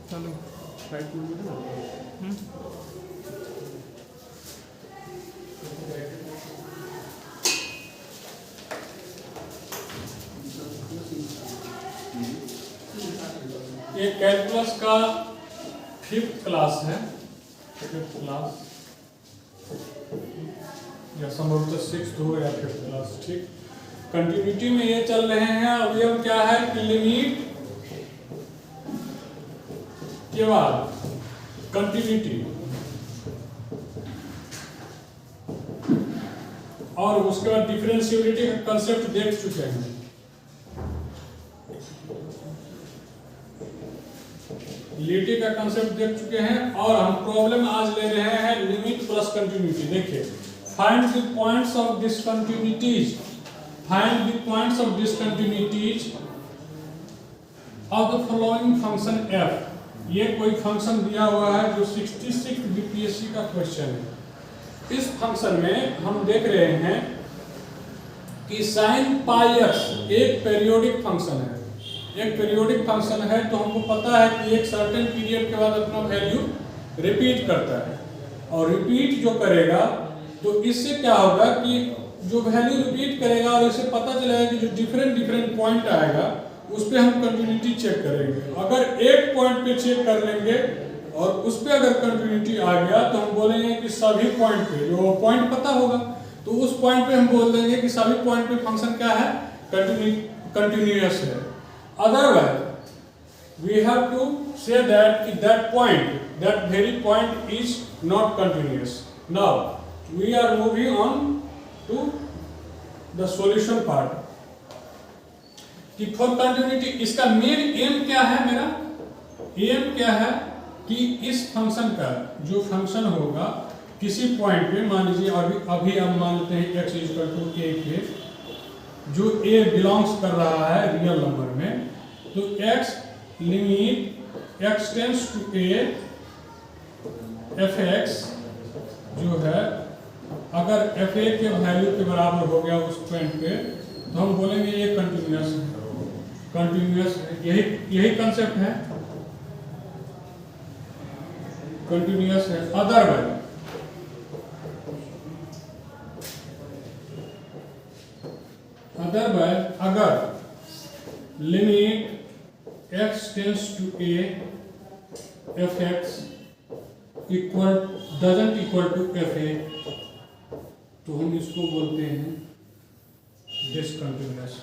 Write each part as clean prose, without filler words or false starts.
चलो राइट में ना। ये कैलकुलस का 5th क्लास है, 5th क्लास या संभवतः 6th हो या 5th क्लास। ठीक, कंटिन्यूटी में ये चल रहे हैं। अभी हम क्या है कि लिमिट के बाद कंटिन्यूटी और उसके बाद डिफरेंशिएबिलिटी का कंसेप्ट देख चुके हैं। लिमिट का कंसेप्ट देख चुके हैं और हम प्रॉब्लम आज ले रहे हैं लिमिट प्लस कंटिन्यूटी। देखिए, find the points of discontinuities, find the points of discontinuities of the following function f। ये कोई फंक्शन दिया हुआ है जो 66 बीपीएससी का क्वेश्चन है। इस फंक्शन में हम देख रहे हैं कि sin पाई x एक पेरियोडिक फंक्शन है। एक पेरियोडिक फंक्शन है तो हमको पता है कि एक सर्टेन पीरियड के बाद अपना वैल्यू रिपीट करता है, और रिपीट जो करेगा तो इससे क्या होगा कि जो वैल्यू रिपीट करेगा और इसे पता चलेगा कि जो डिफरेंट पॉइंट आएगा उस पर हम कंटिन्यूटी चेक करेंगे। अगर एक पॉइंट पे चेक कर लेंगे और उस पर अगर कंटिन्यूटी आ गया तो हम बोलेंगे कि सभी पॉइंट पे, जो पॉइंट पता होगा तो उस पॉइंट पे हम बोल देंगे कि सभी पॉइंट पे फंक्शन क्या है, कंटिन्यूअस है। Otherwise we have to say that point, that very point is not continuous. Now we are moving on to the solution part कि for continuity इसका मेन एम क्या है, मेरा एम क्या है कि इस फंक्शन का जो फंक्शन होगा किसी पॉइंट पे, मान लीजिए अभी हम मान लेते हैं x इक्वल टू a के, जो a बिलोंग्स कर रहा है रियल नंबर में, तो x limit x tends to a fx जो है, अगर fa के वैल्यू के बराबर हो गया उस पॉइंट पे तो हम बोलेंगे ये कंटिन्यूअस है, कंटिन्यूअस है। यही कंसेप्ट है, कंटिन्यूअस है। अदरवाइज अगर limit x tends to a fx equal doesn't equal to fa तो हम इसको बोलते हैं डिसकंटिन्यूअस।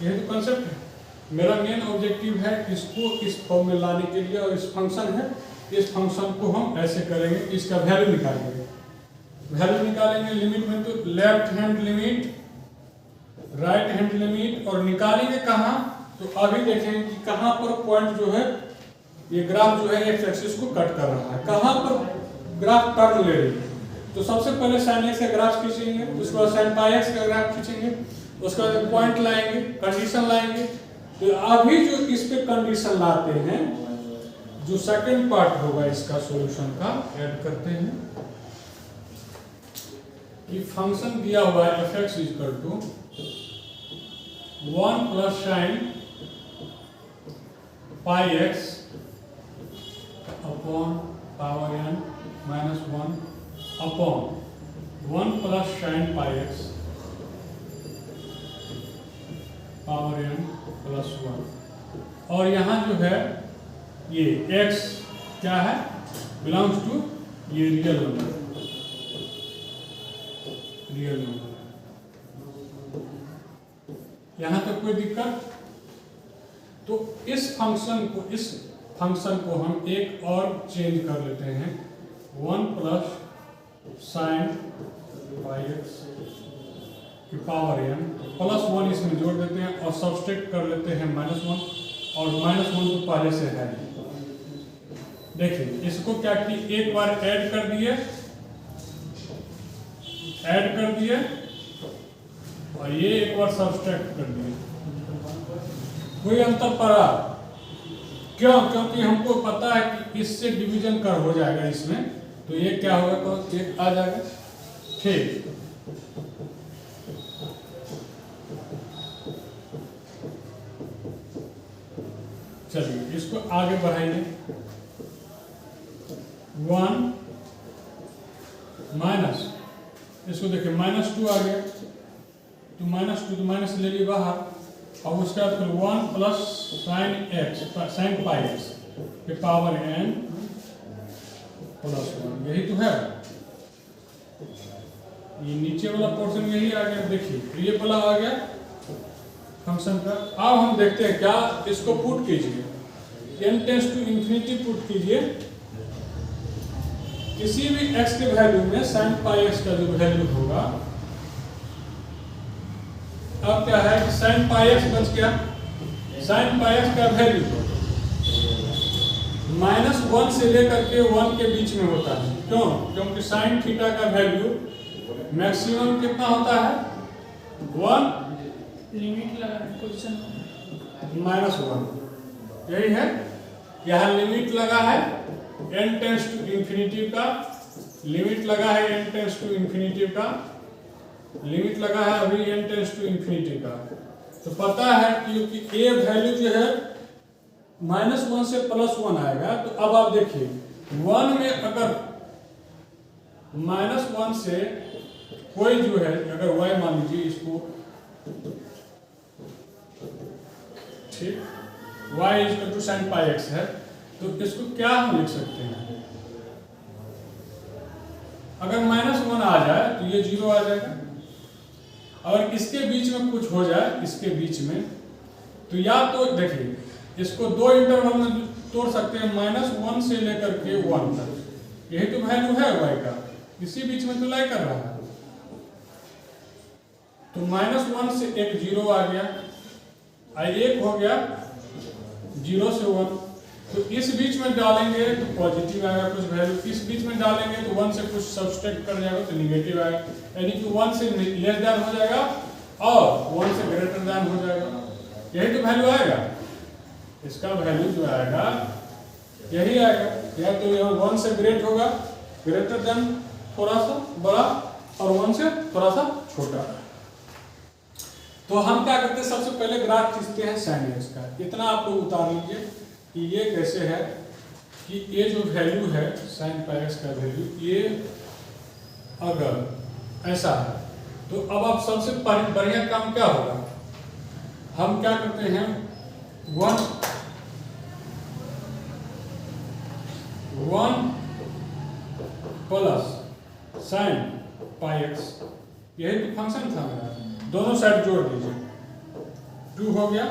यह तो कंसेप्ट है। मेरा मेन ऑब्जेक्टिव है इसको इस फॉर्म में लाने के लिए, और इस फंक्शन है, इस फंक्शन को हम ऐसे करेंगे, इसका वैल्यू निकालेंगे। वैल्यू निकालेंगे लिमिट में तो left hand limit, right hand limit, और निकालेंगे कहाँ, तो अभी देखेंगे कि कहाँ पर पॉइंट जो है, ये ग्राफ जो है एक्स एक्सिस को कट कर रहा है, कहाँ पर ग्राफ टर्न ले रही है। तो सबसे पहले sin x का ग्राफ खींचेंगे, उसके बाद sin पाई x का ग्राफ खींचेंगे, उसके बाद पॉइंट लाएंगे, कंडीशन लाएंगे। तो अभी जो इस पे कंडीशन लाते हैं, जो सेकंड पार्ट होगा इसका सॉल्यूशन का, ऐड करते हैं कि फंक्शन दिया हुआ है fx equal to 1 plus sin pi x upon power n minus 1 upon 1 plus sin pi x power n plus 1। और यहाँ जो है ये x क्या है, बिलोंग्स टू ये रियल नंबर, रियल नंबर। यहाँ तक कोई दिक्कत? तो इस फंक्शन को हम एक और चेंज कर लेते हैं, 1 प्लस साइन पाई एक्स की पावर n प्लस 1 इसमें जोड़ देते हैं और सब्सट्रैक्ट कर लेते हैं -1, और -1 तो पहले से है। देखिए इसको क्या कि एक बार ऐड कर दिए और ये एक बार सब्सट्रैक्ट कर दिए। कोई अंतर पड़ा? क्यों? क्योंकि हमको पता है कि इससे डिवीजन कर हो जाएगा इसमें, तो ये क्या होगा, तो एक आ जाएगा। ठीक, चलिए इसको आगे बढ़ाइए। 1 माइनस, इसको देखिए -2 आ गया, तो -2 तो माइनस ले लिए बाहर, और उसके बाद फिर 1 प्लस sin पाई एक्स के पावर n प्लस 1, यही तो है। ये नीचे वाला पोर्शन यही आ गया, देखिए तो ये वाला आ गया फंक्शन का। अब हम देखते हैं क्या, इसको पुट कीजिए, n tends to infinity put कीजिए, किसी भी x के वैल्यू में sin पाई x का जो वैल्यू होगा, अब क्या है कि sin पाई x बच गया, sin पाई x का वैल्यू -1 से लेकर के 1 के बीच में होता है। क्यों? क्योंकि sin थीटा का वैल्यू मैक्सिमम कितना होता है, 1 लिमिट लगा पोजीशन -1, यही है। यहाँ लिमिट लगा है n टेंड्स टू इंफिनिटी का, लिमिट लगा है n टेंड्स टू इंफिनिटी का, लिमिट लगा है अभी n टेंड्स टू इंफिनिटी का। तो पता है क्योंकि a वैल्यू जो है -1 से +1 आएगा, तो अब आप देखिए 1 में अगर -1 से कोई जो है, अगर y मान लीजिए इसको, ठीक, y equal to sin pi x है, तो इसको क्या हम लिख सकते हैं, अगर -1 आ जाए तो ये 0 आ जाएगा, और इसके बीच में कुछ हो जाए, इसके बीच में, तो या तो देखिए इसको दो इंटरवल में तोड़ सकते हैं, -1 से लेकर के 1 तक, यही तो वैल्यू है y का, इसी बीच में तो लाई कर रहा है। तो -1 से एक 0 आ गया, एक हो गया 0 से 1, तो इस बीच में डालेंगे तो पॉजिटिव आएगा कुछ वैल्यू, इस बीच में डालेंगे तो 1 से कुछ सब्सट्रैक्ट कर जाएगा तो निगेटिव आएगा, यानी कि 1 से लेस देन हो जाएगा और 1 से ग्रेटर देन हो जाएगा, यही तो वैल्यू आएगा। इसका वैल्यू जो आएगा यही आएगा, या तो यह 1 से ग्रेट होगा, ग्रेटर देन थोड़ा सा बड़ा, और 1 से थोड़ा सा छोटा। तो हम क्या करते हैं, सबसे पहले ग्राफ खींचते हैं sin x का। इतना आप लोग उतार लीजिए कि ये कैसे है कि ये जो वैल्यू है sin पाई x का वैल्यू, ये अगर ऐसा है तो अब आप सबसे बढ़िया काम क्या होगा, हम क्या करते हैं 1 प्लस sin पाई x, यही तो फंक्शन था मेरा, दोनों साइड जोड़ दीजिए, 2 हो गया,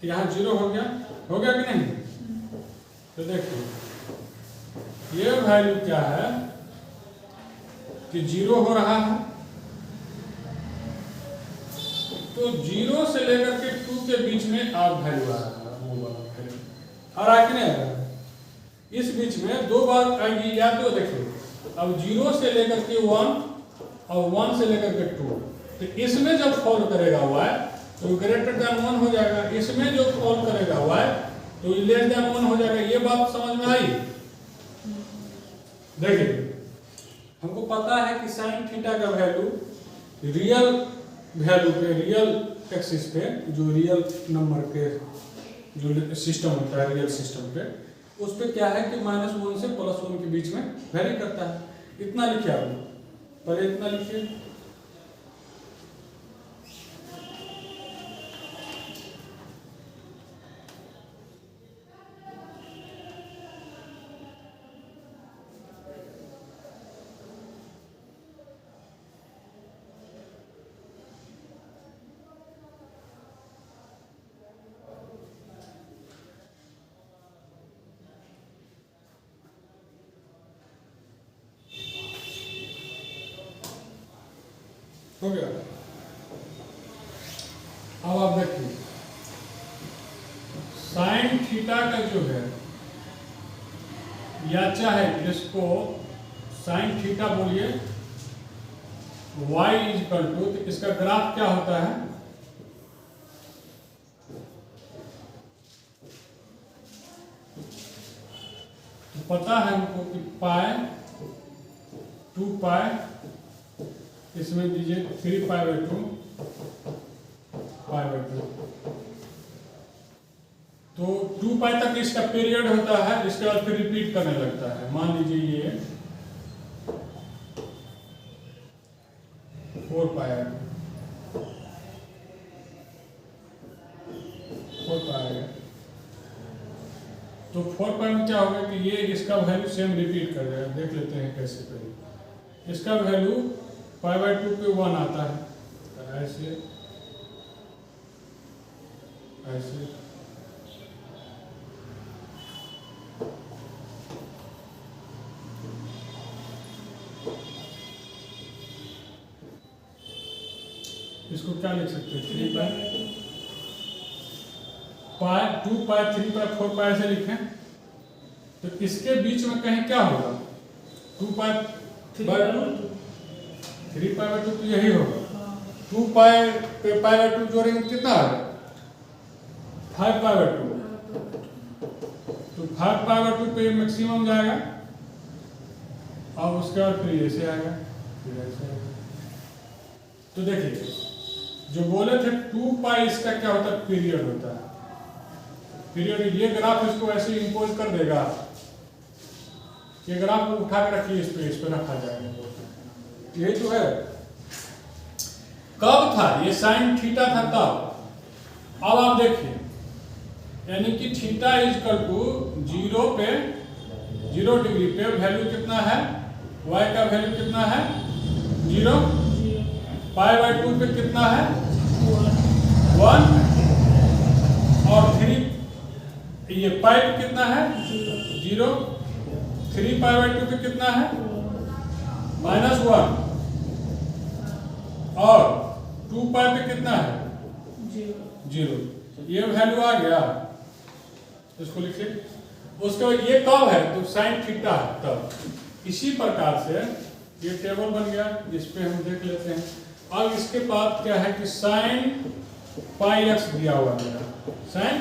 यहाँ 0 हो गया कि नहीं। तो देखिए ये वैल्यू क्या है कि 0 हो रहा है, तो 0 से लेकर के 2 के बीच में आप वैल्यू आ रहा है, वो वाला वैल्यू आ रहा है कि नहीं आ रहा है, इस बीच में 2 बार आएगी, या तो देखिए अब 0 से लेकर के 1 और 1 से लेकर के 2, तो इसमें जब फॉल करेगा y तो ग्रेटर देन 1 हो जाएगा, इसमें जो फॉल करेगा y तो लेस देन 1 हो जाएगा। ये बात समझ में आई? देखिए हमको पता है कि sin थीटा का वैल्यू रियल वैल्यू पे, रियल एक्सिस पे, जो रियल नंबर के जो सिस्टम होता है, रियल सिस्टम पे, उस पे क्या है कि -1 से +1 के बीच में वेरी करता है। इतना लिखिए आप, पहले इतना लिखिए, हो गया। अब आप देखिए sin थीटा का जो है, या चाहे इसको sin थीटा बोलिए, y इक्वल टू, तो इसका ग्राफ क्या होता है, तो पता है हमको कि पाई 2 पाई, इसमें दीजिए 3 पाई/2 पाई/2, तो 2 पाई तक इसका पीरियड होता है, इसके बाद फिर रिपीट करने लगता है। मान लीजिए ये 4 पाई है, 4 पाई है, तो 4 पाई में क्या होगा कि ये इसका वैल्यू सेम रिपीट कर देगा। देख लेते हैं कैसे पहले। इसका वैल्यू π/2 पे 1 आता है, ऐसे ऐसे इसको क्या लिख सकते हैं 3 पाई 2 पाई 3 पाई 4 पाई ऐसे लिखें। तो इसके बीच में कहीं क्या होगा 2 पाई 3 पाई 2 तो यही होगा। 2 पाई पे π/2 जोड़ेंगे कितना आएगा 5 π/2। तो 5 π/2 पे मैक्सिमम जाएगा और उसके बाद फिर ऐसे आएगा, फिर ऐसे आएगा। तो देखिए जो बोले थे 2 पाई इसका क्या होता है पीरियड होता है। पीरियड ये ग्राफ इसको ऐसे इंपोज कर देगा। ये ग्राफ को उठा के रखिए, इस पे रखा जाएगा। ये तो है कब था ये साइन थीटा था तब। अब आप देखिए यानी कि थीटा इक्वल टू 0 पे 0 डिग्री पे वैल्यू कितना है, y का वैल्यू कितना है 0, π/2 पे कितना है 1 और 3, ये पाई पे कितना है 0, 3 π/2 पे कितना है -1 और 2 पाई पे कितना है 0। ये वैल्यू आ गया, इसको लिखिए। उसके बाद ये कब है तो साइन थीटा है तब। इसी प्रकार से ये टेबल बन गया, जिस पे हम देख लेते हैं। अब इसके बाद क्या है कि साइन πx दिया हुआ है, साइन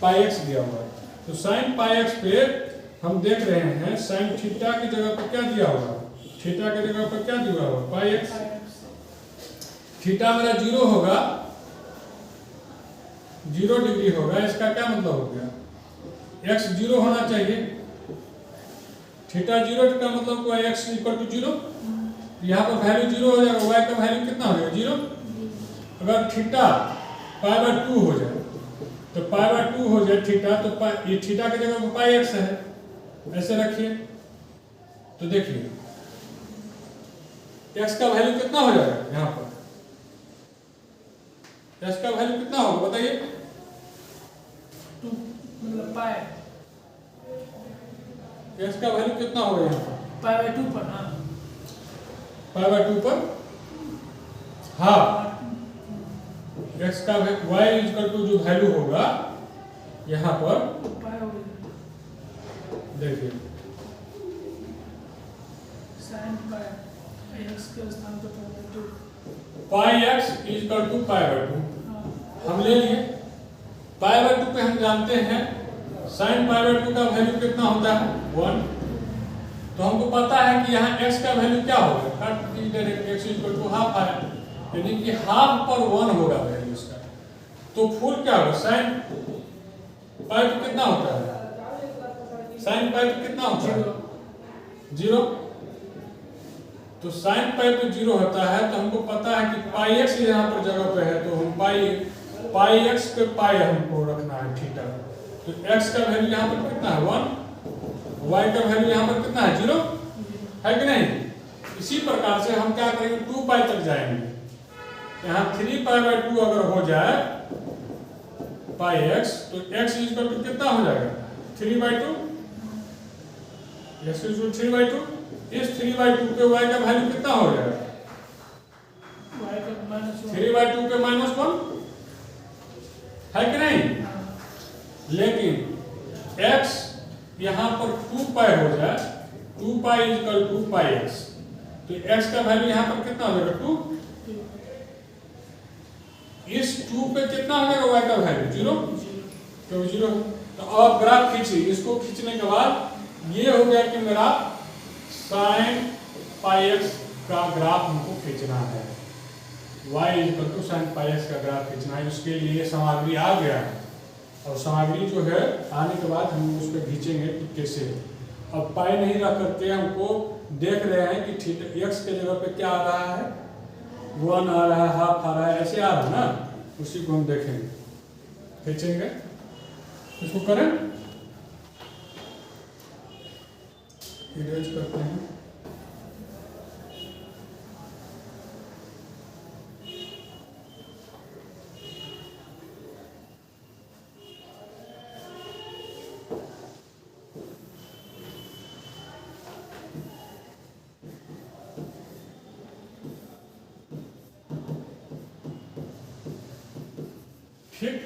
πx दिया हुआ है। तो साइन πx पे हम देख रहे हैं साइन थीटा की जगह पर क्या दिया हुआ है, थीटा की जगह पर क्या दिया हुआ πx। थीटा मेरा 0 होगा, 0 डिग्री होगा। इसका क्या मतलब हो गया x 0 होना चाहिए। थीटा 0 का मतलब को x इक्वल टू 0। यहाँ पर वैल्यू 0 हो जाएगा, y का वैल्यू कितना हो जाएगा 0। अगर थीटा π/2 हो जाए तो π/2 हो जाए थीटा, तो ये थीटा की जगह पर πx है, ऐसे रखिए। तो देखिए x का वैल्यू कितना हो जाएगा, यहाँ पर x का वैल्यू कितना होगा बताइए। x का वैल्यू कितना होगा यहाँ पर π/2 पर। π/2 पर हाँ x का y इक्वल टू जो वैल्यू होगा यहाँ पर देखिए πx इक्वल टू π/2 हम ले लिए। π/2 पे हम जानते हैं साइन π/2 का वैल्यू कितना होता है 1। तो हमको पता है कि यहाँ x का वैल्यू क्या होगा, cut direct x equal to half है, यानी कि हाफ पर 1 होगा वैल्यू इसका। तो फुल क्या होगा साइन पाई पे कितना होता है, साइन पाई पे कितना होता है 0। तो साइन पाई पे 0 होता है। तो हमको पता है कि पाई x यहाँ पर जगह पे है, तो हम पाई x पे पाई हमको रखना है थीटा। तो x का वैल्यू यहाँ पर कितना है 1, y का वैल्यू यहाँ पर कितना है 0 है कि नहीं। इसी प्रकार से हम क्या करेंगे 2 पाई तक जाएंगे। यहाँ 3 π/2 अगर हो जाए पाई x, तो x इक्वल टू कितना हो जाएगा 3/2, x इक्वल 3/2। इस 3/2 पे y का वैल्यू कितना हो जाएगा 3/2 पे -1 है कि नहीं। लेकिन x यहाँ पर 2 पाई हो जाए, 2 pi equal to pi x, तो x का वैल्यू यहाँ पर कितना हो जाएगा 2। इस 2 पे कितना हो जाएगा y का वैल्यू 0, तो 0। तो अब ग्राफ खींचिए। इसको खींचने के बाद ये हो गया कि मेरा साइन पाई x का ग्राफ हमको खींचना है, y equal to sine pi x का ग्राफ खींचना है। उसके लिए सामग्री आ गया है। और सामग्री जो है आने के बाद हम उस पर खींचेंगे कि कैसे है। अब पाई नहीं रख करके हमको देख रहे हैं कि थीटा एक्स के जगह पे क्या आ रहा है, 1 आ रहा है, हाफ आ रहा है, ऐसे आ रहा है ना, उसी को हम देखेंगे, खींचेंगे, इसको करें, इरेज करते हैं। ठीक,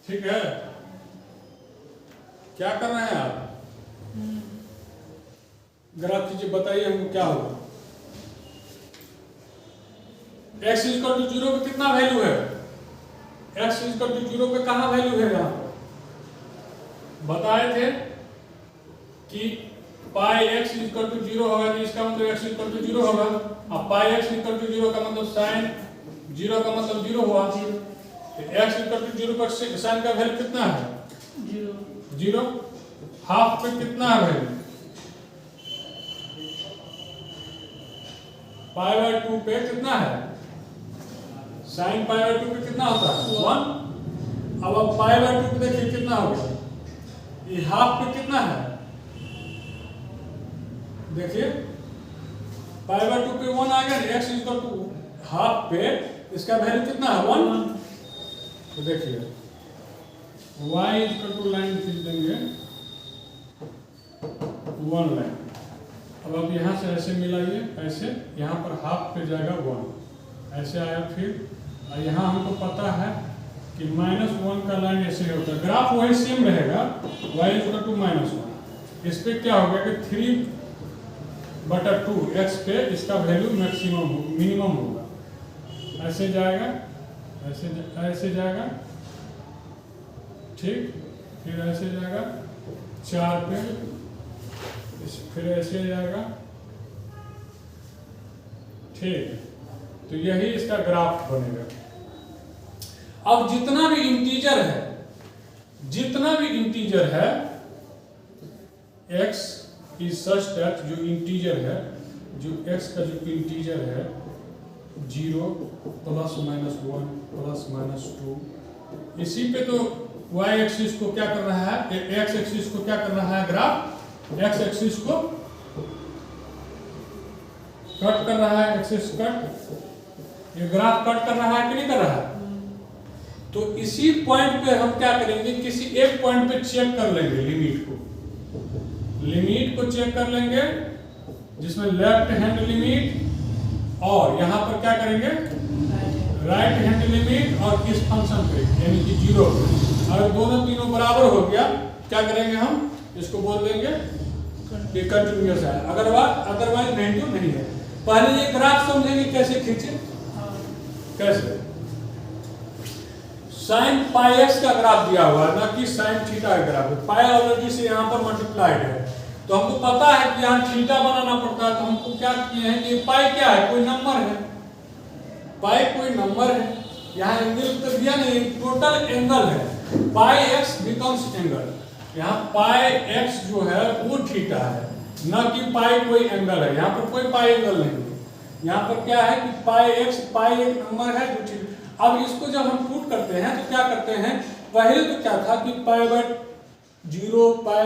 ठीक है। क्या कर रहे हैं आप? ग्राफ कीजिए, बताइए हमको क्या होगा। x इक्वल टू 0 पे कितना वैल्यू है? x इक्वल टू 0 पे कहाँ वैल्यू है? यहाँ बताए थे कि पाई x इक्वल टू 0 होगा, तो इसका मतलब x इक्वल टू 0 होगा। अब पाई x इक्वल टू 0 का मतलब साइन 0 का मतलब 0 हुआ। x इक्वल टू 0 पर साइन का वैल्यू कितना है? 0। हाफ पे कितना है वैल्यू? पाई बाय 2 पे कितना है? साइन पाई बाय 2 पे कितना होता है? 1। अब पाई बाय 2 पे देखिए कितना होगा, ये हाफ पे कितना है? देखिए पाई बाय 2 पे 1 आ गया, x इक्वल टू हाफ पे इसका वैल्यू कितना है? 1। तो देखिए y इक्वल टू लाइन खींच देंगे 1 लाइन। अब आप यहाँ से ऐसे मिलाइए, ऐसे यहाँ पर हाफ पे जाएगा 1, ऐसे आया। फिर यहाँ हमको पता है कि -1 का लाइन ऐसे होता है, ग्राफ वही सेम रहेगा, y इक्वल टू -1। इस पे क्या होगा कि 3/2 x पे इसका वैल्यू मैक्सिमम मिनिमम होगा, ऐसे जाएगा, ऐसे जाएगा, ठीक, फिर ऐसे जाएगा 4 पे, फिर ऐसे जाएगा, ठीक। तो यही इसका ग्राफ बनेगा। अब जितना भी इंटीजर है x इज सच दैट, जो इंटीजर है, जो x का जो इंटीजर है 0 +- 1 +- 2, इसी पे तो y एक्सिस को क्या कर रहा है, x एक्सिस को क्या कर रहा है, ग्राफ x एक्सिस को कट कर रहा है, एक्सिस कट, ये ग्राफ कट कर रहा है कि नहीं कर रहा है? तो इसी पॉइंट पे हम क्या करेंगे, किसी एक पॉइंट पे चेक कर लेंगे लिमिट को चेक कर लेंगे, जिसमें लेफ्ट हैंड लिमिट, और यहां पर क्या करेंगे, राइट हैंड लिमिट, और इस फंक्शन पे यानी कि 0 पे। अगर दोनों तीनों बराबर हो गया, क्या करेंगे, हम इसको बोल देंगे कि कंटिन्यूअस है, अदरवाइज नहीं तो नहीं है। पहले ये ग्राफ समझेंगे कैसे खींचे, कैसे साइन पाई एक्स का ग्राफ दिया हुआ है, ना कि साइन थीटा का ग्राफ है। पाई ऑलरेडी से यहाँ पर मल्टीप्लाइड है, तो हमको पता है कि यहाँ थीटा बनाना पड़ता है। तो हमको क्या किए हैं कि पाई क्या है, कोई नंबर है, पाई कोई नंबर है, यहाँ एंगल तो दिया नहीं, टोटल एंगल है, पाई एक्स बिकम्स एंगल। यहाँ पाई एक्स जो है वो थीटा है, ना कि पाई कोई एंगल है। यहाँ पर कोई पाई एंगल नहीं है, यहाँ पर क्या है कि पाई एक्स, पाई एक नंबर है जो थीटा। अब इसको जब हम पुट करते हैं तो क्या करते हैं, पहले तो क्या था कि पाई बाय 0, पाई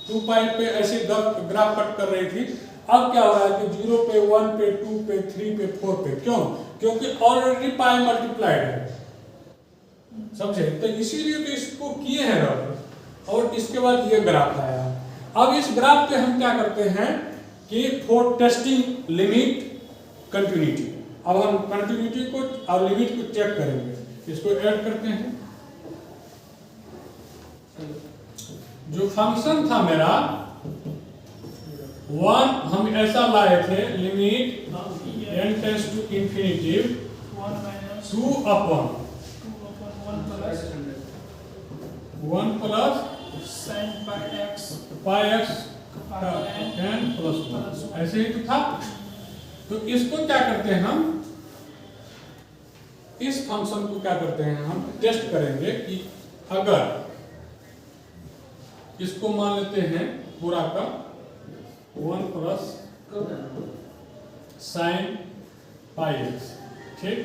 2 पाई पे ऐसे ग्राफ कट कर रही थी। अब क्या हो रहा है कि 0 पे, 1 पे, 2 पे, 3 पे, 4 पे, क्यों? क्योंकि ऑलरेडी पाई मल्टीप्लाइड है, समझे? तो इसीलिए तो इसको किए हैं रफ, और इसके बाद ये ग्राफ आया। अब इस ग्राफ पे हम क्या करते हैं कि फॉर टेस्टिंग लिमिट कंटिन्यूटी, अब हम कंटिन्यूटी को और लिमिट को चेक करेंगे। इसको ऐड करते हैं, जो फंक्शन था मेरा 1, हम ऐसा लाए थे, limit n tends to infinity 2/1 plus sin pi x pi x का tan प्लस 1 ऐसे ही तो था। तो इसको क्या करते हैं हम, इस फंक्शन को क्या करते हैं हम टेस्ट करेंगे कि अगर इसको मान लेते हैं पूरा का 1 प्लस साइन पाई एक्स, ठीक,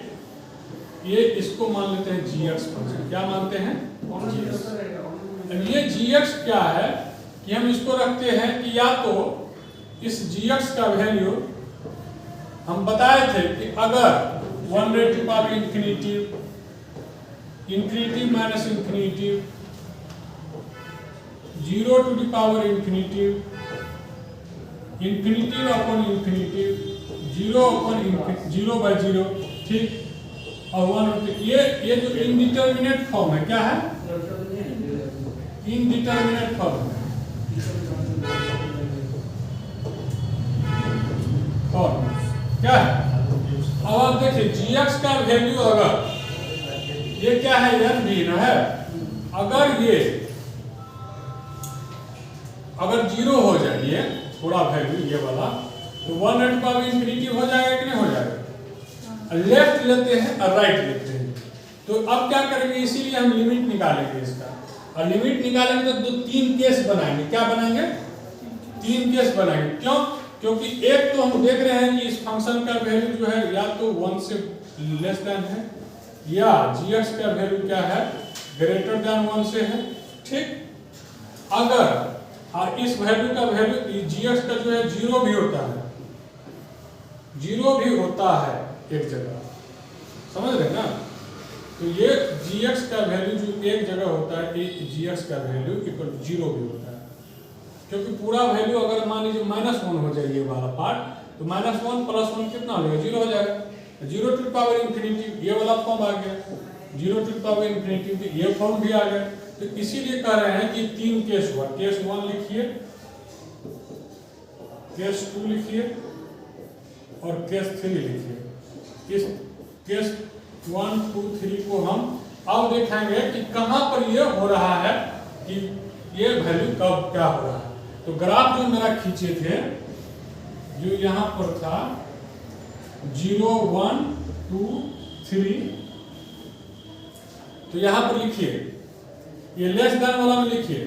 ये इसको मान लेते हैं जी एक्स फंक्शन। क्या मानते हैं? जी एक्स। अब ये जी एक्स क्या है कि हम इसको रखते हैं कि या तो इस जी एक्स का वैल्यू हम बताए थे कि अगर 1 raise to power infinitive, infinitive minus infinitive, 0 to the power infinitive, infinitive upon infinitive, 0 by 0, ठीक, और 1, ये जो इनडिटर्मिनेट फॉर्म है, क्या है? इनडिटर्मिनेट फॉर्म है। क्या है? अब आप देखिए gx का वैल्यू अगर ये क्या है, n भी ना है, अगर ये अगर 0 हो जाए ये पूरा वैल्यू ये वाला, तो 1 रेज़ टू पावर इंफिनिटिव हो जाएगा कि नहीं हो जाएगा? लेफ्ट लेते हैं और राइट लेते हैं। तो अब क्या करेंगे, इसीलिए हम लिमिट निकालेंगे इसका, और लिमिट निकालेंगे तो 3 केस बनाएंगे। क्या बनाएंगे? 3 केस बनाएंगे। क्यों? क्योंकि एक तो हम देख रहे हैं कि इस फंक्शन का वैल्यू जो है या तो 1 से लेस देन है, या gx का वैल्यू क्या है, ग्रेटर देन 1 से है, ठीक। अगर इस वैल्यू का वैल्यू gx का जो है 0 भी होता है, 0 भी होता है एक जगह, समझ रहे ना? तो ये gx का वैल्यू जो एक जगह होता है, gx का वैल्यू इक्वल 0 भी होता है, क्योंकि पूरा वैल्यू अगर मान लीजिए -1 हो जाए ये वाला पार्ट, तो -1 प्लस 1 कितना हो जाएगा? 0 हो जाएगा। 0 टू द पावर इंफिनिटी ये वाला फॉर्म आ गया, 0 टू द पावर इंफिनिटी ये फॉर्म भी आ गया। तो इसीलिए कह रहे हैं कि 3 केस हुआ। केस 1 लिखिए, केस 2 लिखिए और केस 3 लिखिए। इस केस 1, 2, 3 को हम अब देखेंगे कि कहां पर ये हो रहा है, कि ये वैल्यू कब क्या हो रहा है। तो ग्राफ जो मेरा खींचे थे, जो यहां पर था 0, 1, 2, 3, तो यहां पर लिखिए, ये लेस देन वाला में लिखिए,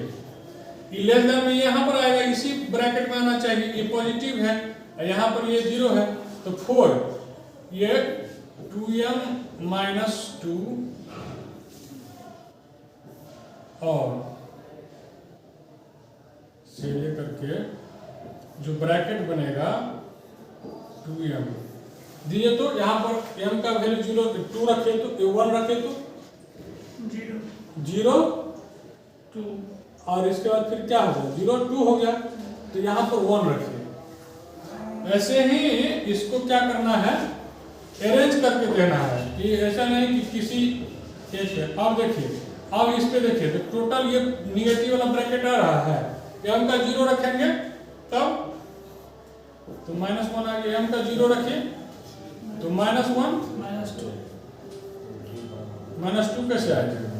ये लेस देन में यहां पर आएगा, इसी ब्रैकेट में आना चाहिए। ये पॉजिटिव है, यहां पर ये 0 है, तो 4, ये 2m - 2 और से लेकर के जो ब्रैकेट बनेगा 2m दिए, तो यहाँ पर m का वैल्यू 0, 2 रखे तो 1 रखे तो 0, 2, और इसके बाद फिर क्या हो गया, 0, 2 हो गया, तो यहाँ पर 1 रखिए। ऐसे ही इसको क्या करना है, अरेंज करके देना है, कि ऐसा नहीं कि किसी एक पे। अब देखिए, अब इस पे देखिए, तो टोटल ये निगेटिव वाला ब्रैकेट आ रहा है, m का 0 रखेंगे तब तो -1 आ गया, m का 0 रखिए तो -1 -2 कैसे आ जाएगा?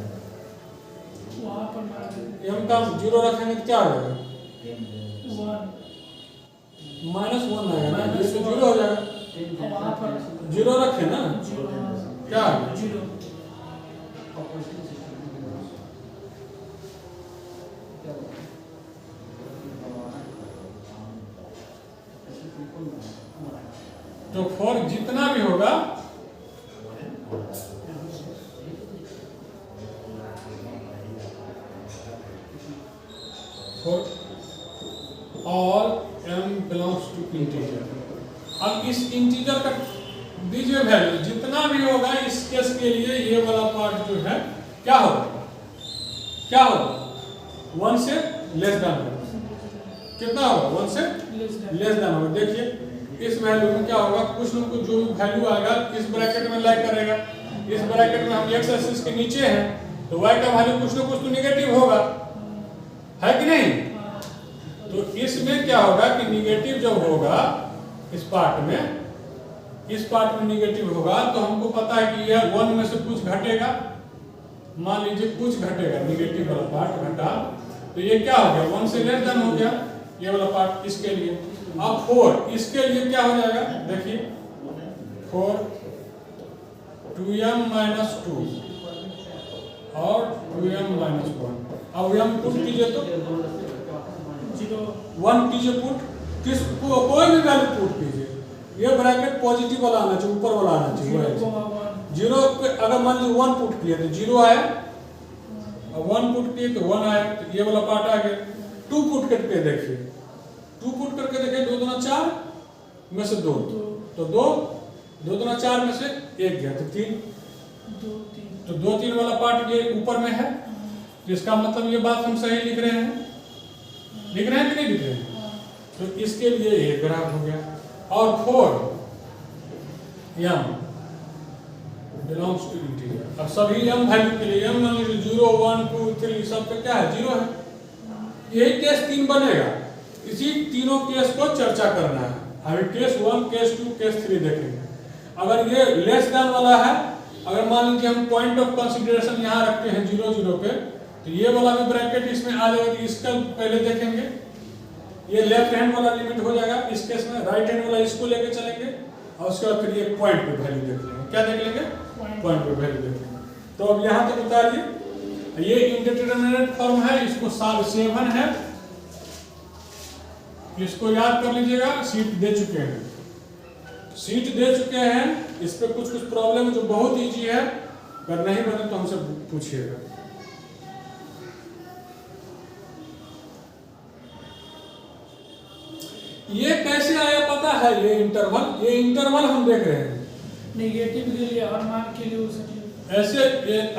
वहाँ पर m का 0 रखेंगे तो क्या आ जाएगा? 1 -1 आएगा ना, ये तो 0 हो जाएगा। वहाँ पर 0 रखे ना, 0 क्या आ गया? 0 तो 4 जितना भी होगा for all m belongs to integer। अब इस इंटीजर का दीजिए वैल्यू, जितना भी होगा इस केस के लिए ये वाला पार्ट जो है क्या होगा, क्या होगा 1 से लेस देन होगा। कितना होगा? 1 से लेस देन होगा। देखिए इस वैल्यू में क्या होगा, कुछ न कुछ जो वैल्यू आएगा इस ब्रैकेट में लाइक करेगा। इस ब्रैकेट में हम x एक्सिस के नीचे हैं, तो y का वैल्यू कुछ न कुछ तो निगेटिव होगा, है कि नहीं? तो इसमें क्या होगा कि निगेटिव जब होगा इस पार्ट में निगेटिव होगा, तो हमको पता है कि यह 1 में से कुछ घटेगा। मान लीजिए कुछ घटेगा, निगेटिव वाला पार्ट घटा, तो ये क्या हो गया 1 से लेस देन हो गया ये वाला पार्ट इसके लिए। अब 4 इसके लिए क्या हो जाएगा देखिए 4 2m minus 2 और 2m minus 1। अब m पुट कीजिए तो 1 कीजिए पुट, कोई भी वैल्यू पुट कीजिए, ये ब्रैकेट पॉजिटिव वाला आना चाहिए, ऊपर वाला आना चाहिए। 0 पे अगर मान लीजिए 1 पुट किए तो 0 आया, अब 1 पुट किए तो 1 आया, तो ये वाला पार्ट आ गया। 2 पुट करके देखिए, 2 पुट करके देखिए 2 दूना 4 में से 2 तो 2 2 दूना 4 में से 1 गया तो 3 तो 2 3 वाला पार्ट ये ऊपर में है, तो इसका मतलब ये बात हम सही लिख रहे हैं कि नहीं लिख रहे हैं? तो इसके लिए ये ग्राफ हो गया। और 4 m बिलोंग्स टू इंटीजर। अब सभी m वैल्यू के लिए m 0 1 2 3 सब पे क्या है 0 है, यही केस 3 बनेगा। इसी तीनों केस को चर्चा करना है। अभी केस 1 केस 2 केस 3 देखेंगे। अगर ये लेस देन वाला है, अगर मान लीजिए हम पॉइंट ऑफ कंसीडरेशन यहाँ रखते हैं 0 0 पे, तो ये वाला भी ब्रैकेट इसमें आ जाएगा। तो इसका पहले देखेंगे, ये लेफ्ट हैंड वाला लिमिट हो जाएगा इस केस में, राइट हैंड वाला इसको लेके चलेंगे और उसके बाद फिर ये पॉइंट पे वैल्यू देख लेंगे। क्या देख लेंगे? पॉइंट पे वैल्यू देख लेंगे। तो अब यहाँ तक उतारिए, ये इंडिटरमिनेट फॉर्म है, इसको 7 है, इसको याद कर लीजिएगा। सीट दे चुके हैं, सीट दे चुके हैं, इस पे कुछ प्रॉब्लम जो बहुत इजी है, अगर नहीं बने तो हमसे पूछिएगा। ये कैसे आया पता है? ये इंटरवल हम देख रहे हैं नेगेटिव के लिए और मान के लिए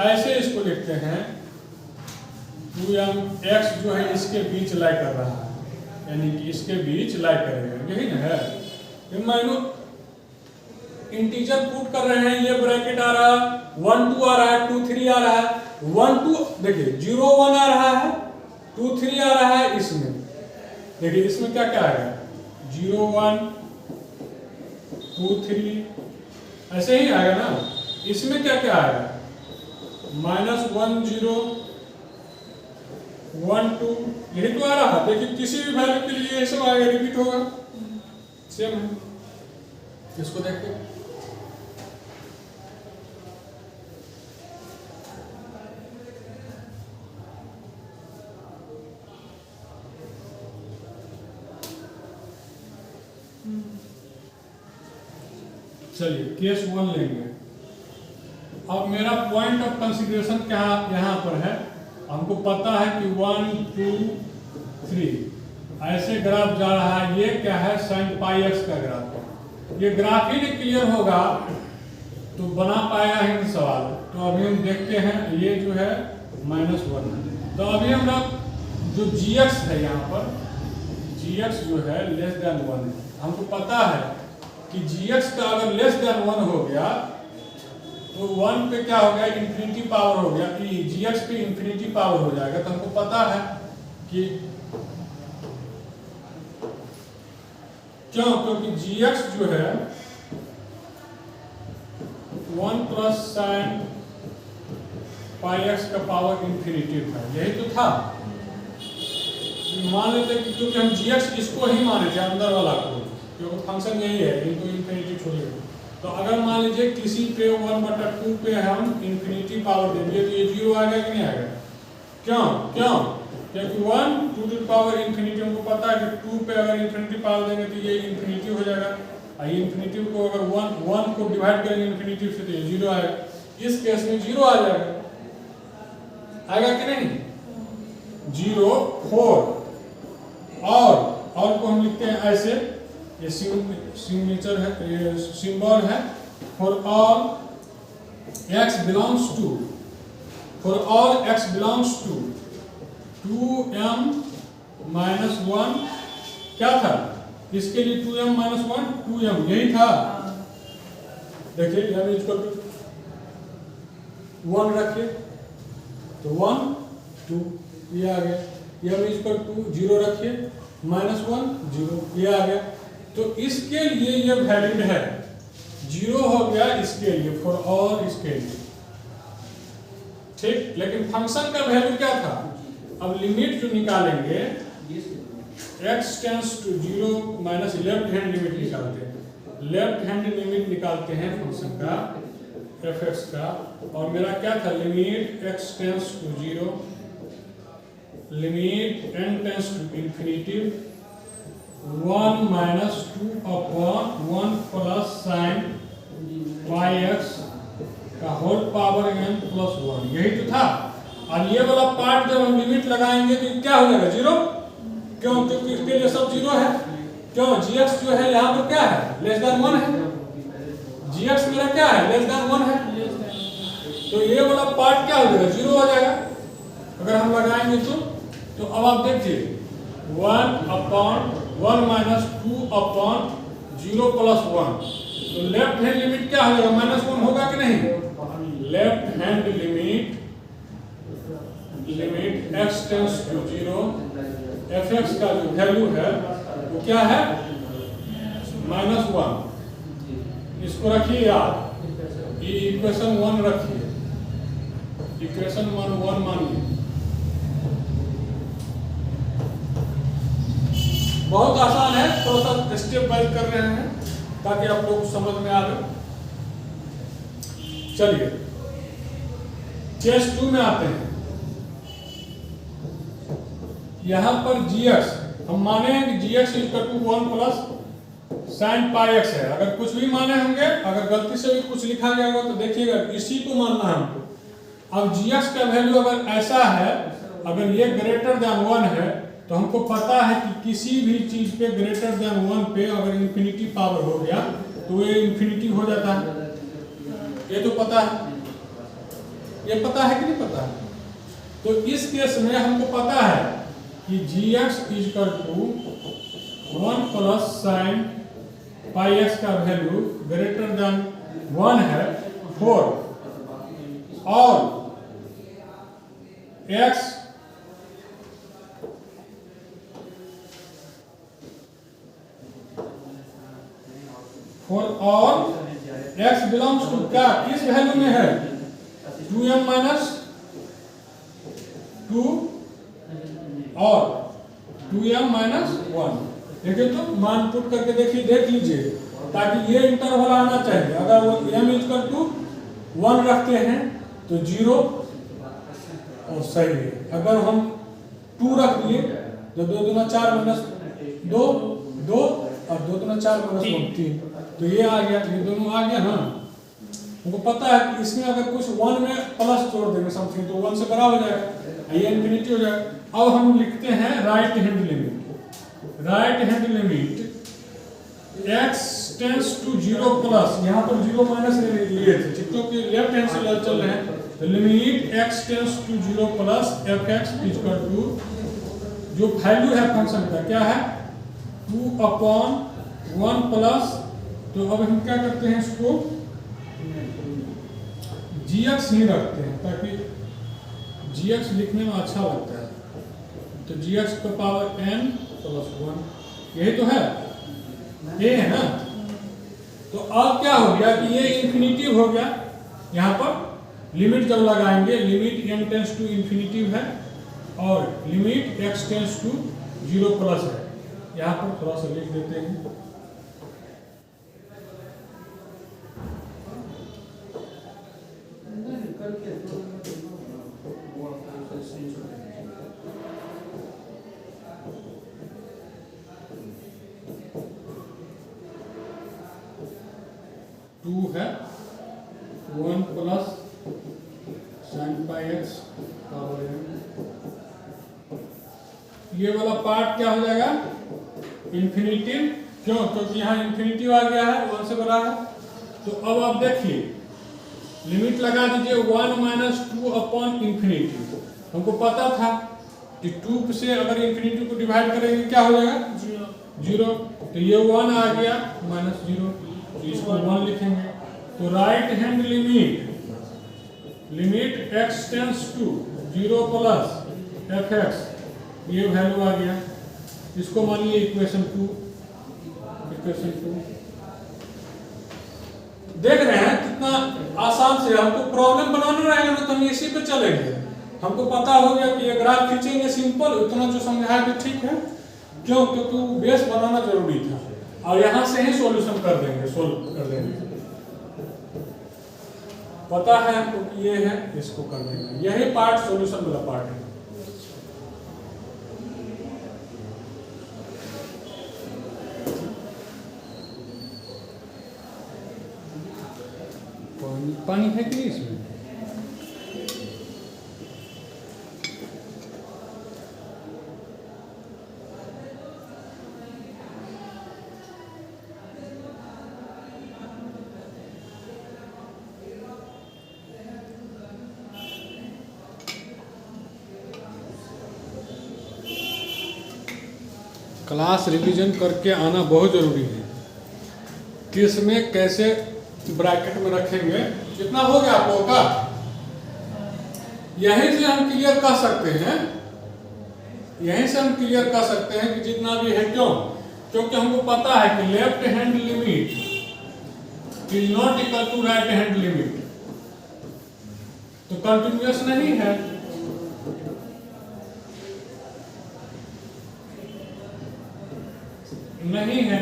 ऐसे इसको लिखते हैं 2m x जो है इसके बीच लाई कर रहा है, यानी कि इसके बीच लाई करेगा, यही ना है। ये मानो इंटीजर पुट कर रहे हैं, ये ब्रैकेट आ रहा है 1 2 आ रहा है, 2 3 आ रहा है, 1 2 देखिए 0 1 आ रहा है, 2 3 आ रहा है। इसमें देखिए इसमें क्या क्या आएगा 0 1 2 3 ऐसे ही आएगा ना। इसमें क्या क्या आएगा -1 0 1 2 यही तो आ रहा है। देखिए किसी भी वैल्यू के लिए ये सब आएगा, रिपीट होगा, सेम है। इसको देखते हैं, चलिए केस 1 लेंगे। अब मेरा पॉइंट ऑफ कंसीडरेशन क्या यहाँ पर है, हमको पता है कि 1 2 3 ऐसे ग्राफ जा रहा है। ये क्या है sin पाई x का ग्राफ है। ये ग्राफ ही नहीं क्लियर होगा तो बना पाएगा ही नहीं सवाल। तो अभी हम देखते हैं, ये जो है -1। तो अभी हम लोग जो gx है यहाँ पर, gx जो है लेस देन 1 है। हमको पता है कि gx का अगर लेस देन 1 हो गया तो 1 पे क्या हो गया इंफिनिटी पावर हो गया, कि gx पे इंफिनिटी पावर हो जाएगा। तो हमको पता है कि क्यों, क्योंकि gx जो है 1 प्लस sin पाई x का पावर इंफिनिटी था, यही तो था। मान लेते कि क्योंकि हम gx इसको ही माने थे अंदर वाला को, क्योंकि फंक्शन यही है, इनको इंफिनिटी छोड़िए। तो अगर मान लीजिए किसी पे 1/2 पे हम इंफिनिटी पावर दे दिए तो ये 0 आएगा कि नहीं आएगा? क्यों? क्योंकि 1 2 टू पावर इंफिनिटी हमको पता है कि 2 पे अगर इंफिनिटी पावर देंगे तो ये इंफिनिटी हो जाएगा। और ये इंफिनिटी को अगर 1 को डिवाइड करेंगे इंफिनिटी से तो ये 0 आएगा। इस केस में 0 आ जाएगा, आएगा कि नहीं? 0 4 और को हम लिखते हैं ऐसे, ये सिग्नेचर है, ये सिंबल है। For all x belongs to 2m - 1 क्या था इसके लिए? 2m - 1 2m यही था। देखिए m इक्वल टू 1 रखिए तो 1 2 ये आ गया। m इक्वल टू 0 रखिए -1 0 ये आ गया। तो इसके लिए ये वैलिड है, 0 हो गया इसके लिए, फॉर ऑल इसके लिए, ठीक। लेकिन फंक्शन का वैल्यू क्या था? अब लिमिट जो निकालेंगे x tends to 0 minus left hand limit निकालते हैं। लेफ्ट हैंड लिमिट निकालते हैं फंक्शन का fx का, और मेरा क्या था limit x tends to 0 limit n tends to infinity 1 minus 2 upon 1 plus sine pi x का होल पावर n प्लस 1, यही तो था। और ये वाला पार्ट जब हम लिमिट लगाएंगे तो क्या हो जाएगा 0, क्यों? क्योंकि इसके लिए सब 0 है। क्यों? gx जो है यहाँ पर क्या है लेस देन 1 है, gx मेरा क्या है लेस देन 1 है, तो ये वाला पार्ट क्या हो जाएगा 0 हो जाएगा अगर हम लगाएंगे तो अब आप देखिए 1 अपॉन 1 माइनस 2 अपॉन 0 प्लस 1, तो लेफ्ट हैंड लिमिट क्या हो जाएगा -1 होगा कि नहीं? Left hand limit x tends to 0 fx का जो वैल्यू है वो क्या है -1। इसको रखिए याद, ये इक्वेशन 1 रखिए, इक्वेशन 1 मानिए। बहुत आसान है, थोड़ा सा स्टेप बाय कर रहे हैं ताकि आप लोग समझ में आ जाए। चलिए केस 2 में आते हैं। यहां पर gx हम माने हैं कि gx equal to 1 plus sine pi x है। अगर कुछ भी माने होंगे, अगर गलती से भी कुछ लिखा गया होगा तो देखिएगा इसी को मानना है हमको। अब gx का वैल्यू अगर ऐसा है, अगर ये ग्रेटर देन 1 है तो हमको पता है कि किसी भी चीज पे ग्रेटर देन 1 पे अगर इंफिनिटी पावर हो गया तो ये इंफिनिटी हो जाता है। ये तो पता है, ये पता है कि नहीं पता है? तो इस केस में हमको पता है कि gx equal to 1 plus sine pi x का वैल्यू ग्रेटर देन 1 है 4, और x और x बिलोंग्स टू क्या किस वैल्यू में है 2m माइनस 2 और 2m माइनस 1। देखिए तो मान पुट करके देखिए, देख लीजिए ताकि ये इंटरवल आना चाहिए। अगर वो m इक्वल टू 1 रखते हैं तो 0 और सही है। अगर हम 2 रख दिए तो 2 दूना 4 माइनस 2 2 और 2 दूना 4 माइनस 3, तो ये आ गया, ये दोनों आ गया। हाँ हमको पता है कि इसमें अगर कुछ 1 में प्लस जोड़ देंगे समथिंग तो 1 से बड़ा हो जाएगा, ये इंफिनिटी हो जाएगा। अब हम लिखते हैं right hand limit. Right hand limit x tends to 0 plus, यहाँ पर 0 माइनस लिए थे क्योंकि लेफ्ट हैंड से चल रहे हैं, तो limit x tends to 0 plus fx equal to जो वैल्यू है फंक्शन का क्या है 2 अपॉन 1 प्लस, तो अब हम क्या करते हैं इसको gx ही रखते हैं ताकि gx लिखने में अच्छा लगता है। तो gx का पावर n प्लस 1, यही तो है, ये है ना। तो अब क्या हो गया कि ये इंफिनिटी हो गया। यहाँ पर लिमिट जब लगाएंगे, limit n tends to infinity है और limit x tends to 0 plus है। यहाँ पर थोड़ा सा लिख देते हैं, टू है 1 plus sine pi x power n। ये वाला पार्ट क्या हो जाएगा इंफिनिटी, क्यों? क्योंकि यहाँ इंफिनिटी आ गया है, 1 से बड़ा है। तो अब आप देखिए लिमिट लगा दीजिए 1 माइनस 2 अपॉन इंफिनिटी। हमको पता था कि 2 से अगर इंफिनिटी को डिवाइड करेंगे क्या हो जाएगा 0, तो ये 1 आ गया माइनस 0, तो इसको 1 लिखेंगे। तो right hand limit x tends to 0 plus fx, ये वैल्यू आ गया। इसको मानिए इक्वेशन 2। देख रहे हैं कितना आसान से, हमको प्रॉब्लम बनाना रहेगा ना तो हम इसी पे चलेंगे। हमको पता हो गया कि ये ग्राफ खींचेंगे सिंपल, इतना जो समझाया तो ठीक है। क्यों? क्योंकि बेस बनाना जरूरी था और यहाँ से ही सॉल्यूशन कर देंगे, सोल्व कर देंगे। पता है हमको कि ये है, इसको कर देंगे। यही पार्ट सॉल्यूशन वाला पार्ट है। पानी है कि नहीं इसमें? क्लास रिवीजन करके आना बहुत जरूरी है। किस में कैसे ब्रैकेट में रखेंगे, कितना हो गया आप लोगों का? यहीं से हम क्लियर कर सकते हैं, यहीं से हम क्लियर कर सकते हैं कि जितना भी है। क्यों? क्योंकि हमको पता है कि left hand limit is not equal to right hand limit, तो कंटिन्यूअस नहीं है। नहीं है।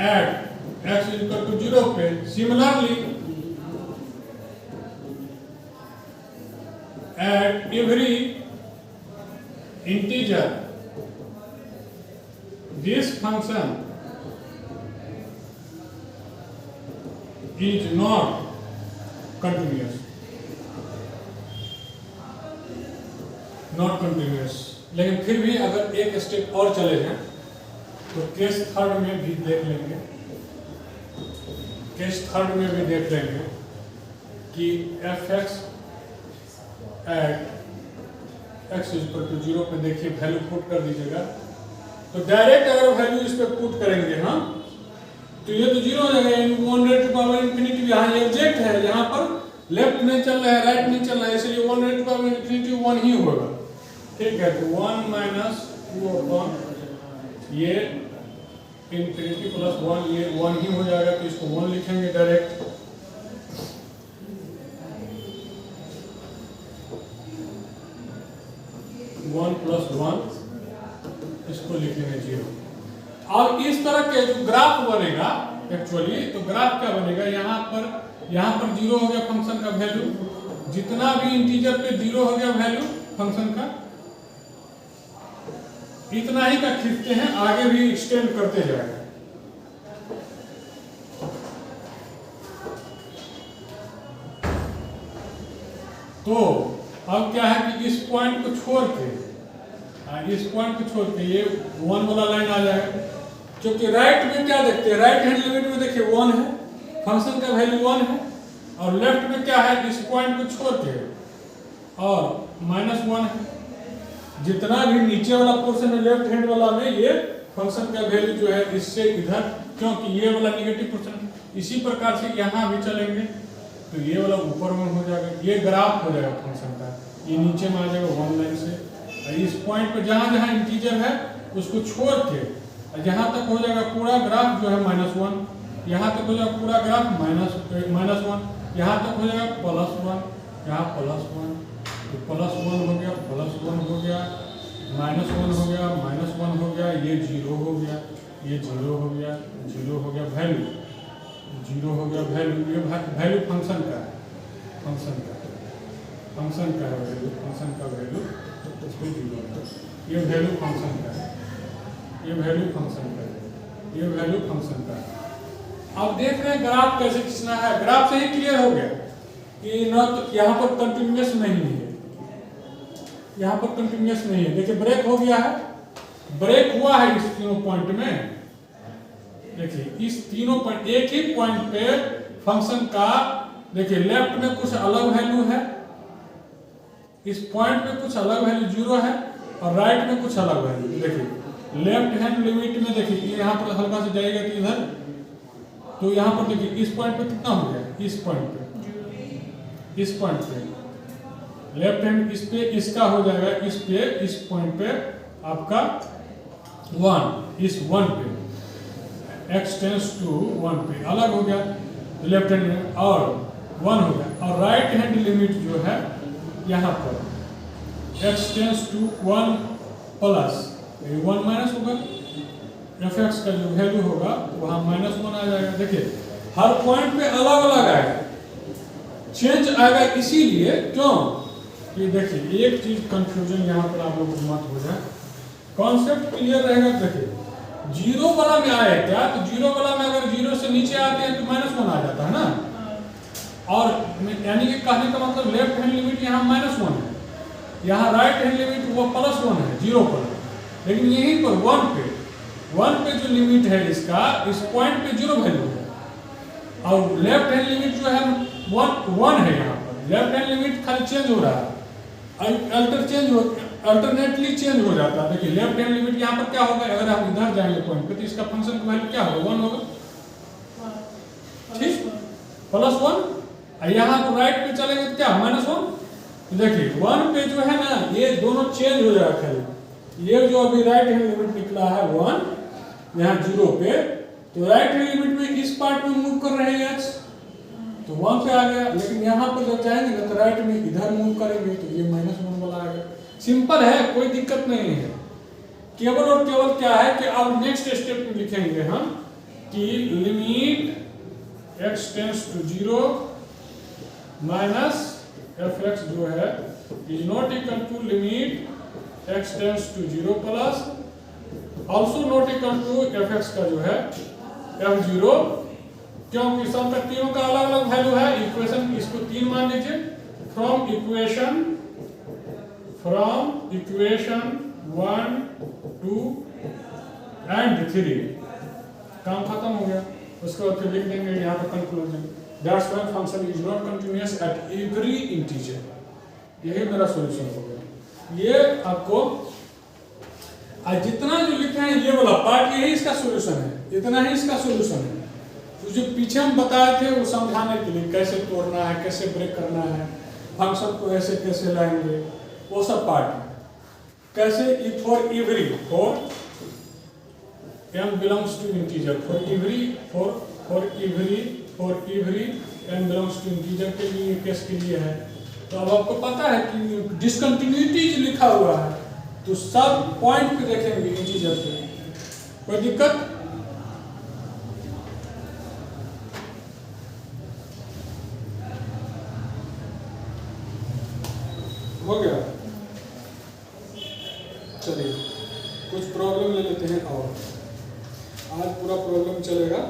At x is equal to 0 पे similarly at every integer this function is not continuous, not continuous. लेकिन फिर भी अगर एक स्टेप और चले जाएं तो केस थर्ड में भी देख लेंगे, केस थर्ड में भी देख लेंगे कि f x at x is equal to 0 पे देखिए वैल्यू पुट कर दीजिएगा। तो डायरेक्ट अगर वैल्यू इस पे पुट करेंगे हम तो ये तो 0 हो जाएगा। 1 टू पावर इंफिनिटी यहाँ एग्जैक्ट है, यहाँ पर लेफ्ट नहीं चल रहा है, राइट नहीं चल रहा है, इसलिए 1 टू पावर इंफिनिटी 1 ही होगा। ठीक है, तो 1 माइनस 2 अपॉन ये इंफिनिटी प्लस 1, ये 1 ही हो जाएगा, तो इसको 1 लिखेंगे डायरेक्ट। वन प्लस 1 इसको लिखेंगे 0। और इस तरह के जो ग्राफ बनेगा एक्चुअली, तो ग्राफ क्या बनेगा, यहाँ पर 0 हो गया फंक्शन का वैल्यू, जितना भी इंटीजर पे 0 हो गया वैल्यू फंक्शन का, इतना ही का खींचते हैं, आगे भी एक्सटेंड करते जाएगा। तो अब क्या है कि इस पॉइंट को छोड़ के, इस पॉइंट को छोड़ के ये 1 वाला लाइन आ जाएगा। क्योंकि राइट में क्या देखते हैं, राइट हैंड लिमिट में देखिए 1 है, फंक्शन का वैल्यू 1 है, और लेफ्ट में क्या है, इस पॉइंट को छोड़ के और -1 है। जितना भी नीचे वाला पोर्शन है लेफ्ट हैंड वाला में, ये फंक्शन का वैल्यू जो है इससे इधर, क्योंकि ये वाला नेगेटिव पोर्शन, इसी प्रकार से यहाँ भी चलेंगे तो ये वाला ऊपर में हो जाएगा, ये ग्राफ हो जाएगा फंक्शन का, ये नीचे में आ जाएगा 1 लाइन से। और इस पॉइंट पर जहाँ जहाँ इंटीजर है उसको छोड़ के यहाँ तक हो जाएगा पूरा ग्राफ जो है -1, यहाँ तक हो जाएगा पूरा ग्राफ -1, यहाँ तक हो जाएगा +1, यहाँ +1, तो +1 हो गया, +1 हो गया, -1 हो गया, -1 हो गया, ये 0 हो गया, ये 0 हो गया, 0 हो गया वैल्यू, 0 हो गया वैल्यू, ये वैल्यू फंक्शन का है, फंक्शन का है वैल्यू, फंक्शन का वैल्यू इसको 0 है, ये वैल्यू फंक्शन का है, ये वैल्यू फंक्शन का है, ये वैल्यू फंक्शन का है। अब देख रहे हैं ग्राफ कैसे खींचना है, ग्राफ से ही क्लियर हो गया कि न तो यहाँ पर कंटिन्यूअस नहीं है, यहाँ पर कंटिन्यूअस नहीं है। देखिए ब्रेक हो गया है, ब्रेक हुआ है इस तीनों पॉइंट में। देखिए इस तीनों पॉइंट, एक ही पॉइंट पे फंक्शन का देखिए लेफ्ट में कुछ अलग वैल्यू है, इस पॉइंट में कुछ अलग वैल्यू 0 है, और राइट में कुछ अलग वैल्यू। देखिए लेफ्ट हैंड लिमिट में देखिए यहाँ पर हल्का से जाएगा तो इधर, तो यहाँ पर देखिए इस पॉइंट पे कितना हो गया, इस पॉइंट पे, इस पॉइंट पे लेफ्ट हैंड, इस पे इसका हो जाएगा, इस पे, इस पॉइंट पे आपका 1, इस 1 पे x टेंस टू 1 पे अलग हो गया लेफ्ट हैंड, और 1 हो गया। और राइट हैंड लिमिट जो है यहाँ पर x tends to 1 plus 1 minus होगा, fx का जो वैल्यू होगा वहाँ -1 आ जाएगा। देखिए हर पॉइंट पे अलग अलग आएगा, चेंज आएगा, इसीलिए क्यों कि देखिए एक चीज कंफ्यूजन यहाँ पर आप लोगों को मत हो जाए, कॉन्सेप्ट क्लियर रहेगा। देखिए जीरो वाला में आए क्या, तो जीरो वाला में अगर जीरो से नीचे आते हैं तो -1 आ जाता है ना, और यानी कि कहने का मतलब लेफ्ट हैंड लिमिट यहाँ -1 है, यहाँ राइट हैंड लिमिट वो +1 है 0 पर, लेकिन यहीं पर 1 पे जो लिमिट है इसका, इस पॉइंट पे 0 वैल्यू है, और लेफ्ट हैंड लिमिट जो है 1 है। यहाँ पर लेफ्ट हैंड लिमिट खाली चेंज हो रहा है, अल्टरनेटली चेंज हो जाता है। देखिए लेफ्ट हैंड लिमिट यहाँ पर क्या होगा, अगर आप इधर जाएंगे पॉइंट पे तो इसका फंक्शन का वैल्यू क्या होगा, 1 होगा, ठीक, +1। यहाँ पर राइट पे चलेंगे तो क्या -1। देखिए 1 पे जो है ना ये दोनों चेंज हो जाएगा खाली, ये जो अभी राइट हैंड लिमिट निकला है 1 यहाँ 0 पे, तो राइट हैंड लिमिट में इस पार्ट में मूव कर रहे हैं x, तो 1 पे आ गया, लेकिन यहाँ पर जब जाएंगे ना तो राइट में इधर मूव करेंगे तो ये -1 वाला आ गया। सिंपल है, कोई दिक्कत नहीं है, केवल और केवल क्या है कि अब नेक्स्ट स्टेप में लिखेंगे हम कि limit x tends to 0 minus fx जो है is not equal to limit x tends to 0 plus also not equal to fx का जो है f0, क्योंकि सब तक तीनों का अलग अलग वैल्यू है। इक्वेशन इसको 3 मान लीजिए, फ्रॉम इक्वेशन 1 2 एंड 3, काम खत्म हो गया। उसके बाद फिर लिख देंगे यहाँ पर conclusion, that's why function is not continuous at every integer. यही मेरा सॉल्यूशन हो गया। ये आपको आज जितना जो लिखे हैं ये वाला पार्ट यही इसका सॉल्यूशन है, इतना ही इसका सॉल्यूशन है। तो जो पीछे हम बताए थे वो समझाने के लिए कैसे तोड़ना है, कैसे ब्रेक करना है, फंक्शन को ऐसे कैसे लाएंगे, वो सब पार्ट है। कैसे for every, for m belongs to integer, for every m belongs to integer के लिए केस के लिए है। तो अब आपको पता है कि डिसकंटिन्यूटी लिखा हुआ है तो सब पॉइंट पे देखेंगे इंटीजर पे, कोई दिक्कत हो गया। चलिए कुछ प्रॉब्लम ले लेते हैं, और आज पूरा प्रॉब्लम चलेगा।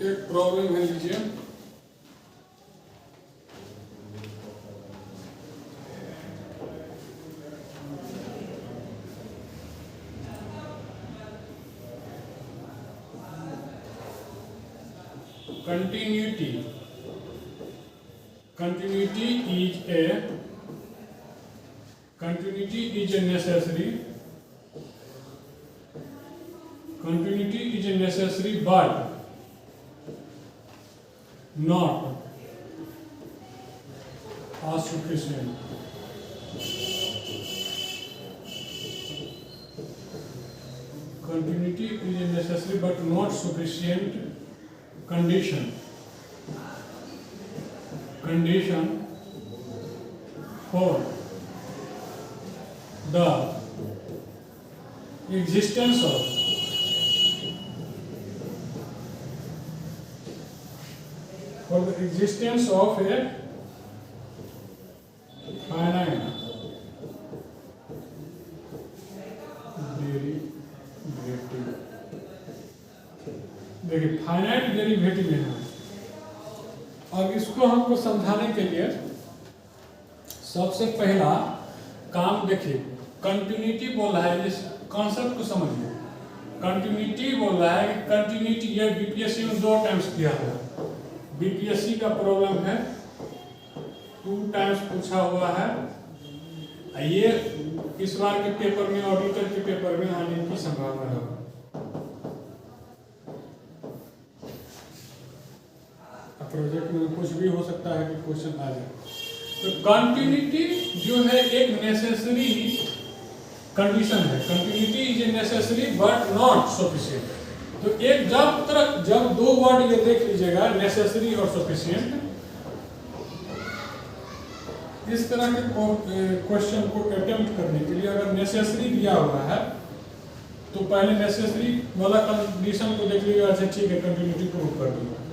एक प्रॉब्लम है, लीजिए continuity is a necessary but not sufficient. Continuity is a necessary but not sufficient condition for the existence of a finite derivative। देखिए फाइनाइट डेरिवेटिव है। अब इसको हमको समझाने के लिए सबसे पहला काम देखिए, कंटिन्यूटी बोल रहा है, इस कॉन्सेप्ट को समझिए। कंटिन्यूटी बोल रहा है कि कंटिन्यूटी, ये बीपीएससी में 2 टाइम्स किया हुआ, बीपीएससी का प्रॉब्लम है 2 टाइम्स पूछा हुआ है। ये इस बार के पेपर में, ऑडिटर के पेपर में आने की संभावना है। प्रोजेक्ट में कुछ भी हो सकता है कि क्वेश्चन आ जाए। तो कंटिन्यूटी जो है एक नेसेसरी कंडीशन है, continuity is a necessary but not sufficient. तो एक जब 2 वर्ड ये देख लीजिएगा, नेसेसरी और सफिशिएंट, इस तरह के क्वेश्चन को अटेम्प्ट करने के लिए अगर नेसेसरी दिया हुआ है तो पहले नेसेसरी वाला कंडीशन को देख लीजिएगा। अच्छा ठीक है, कंटिन्यूटी प्रूव कर दिया।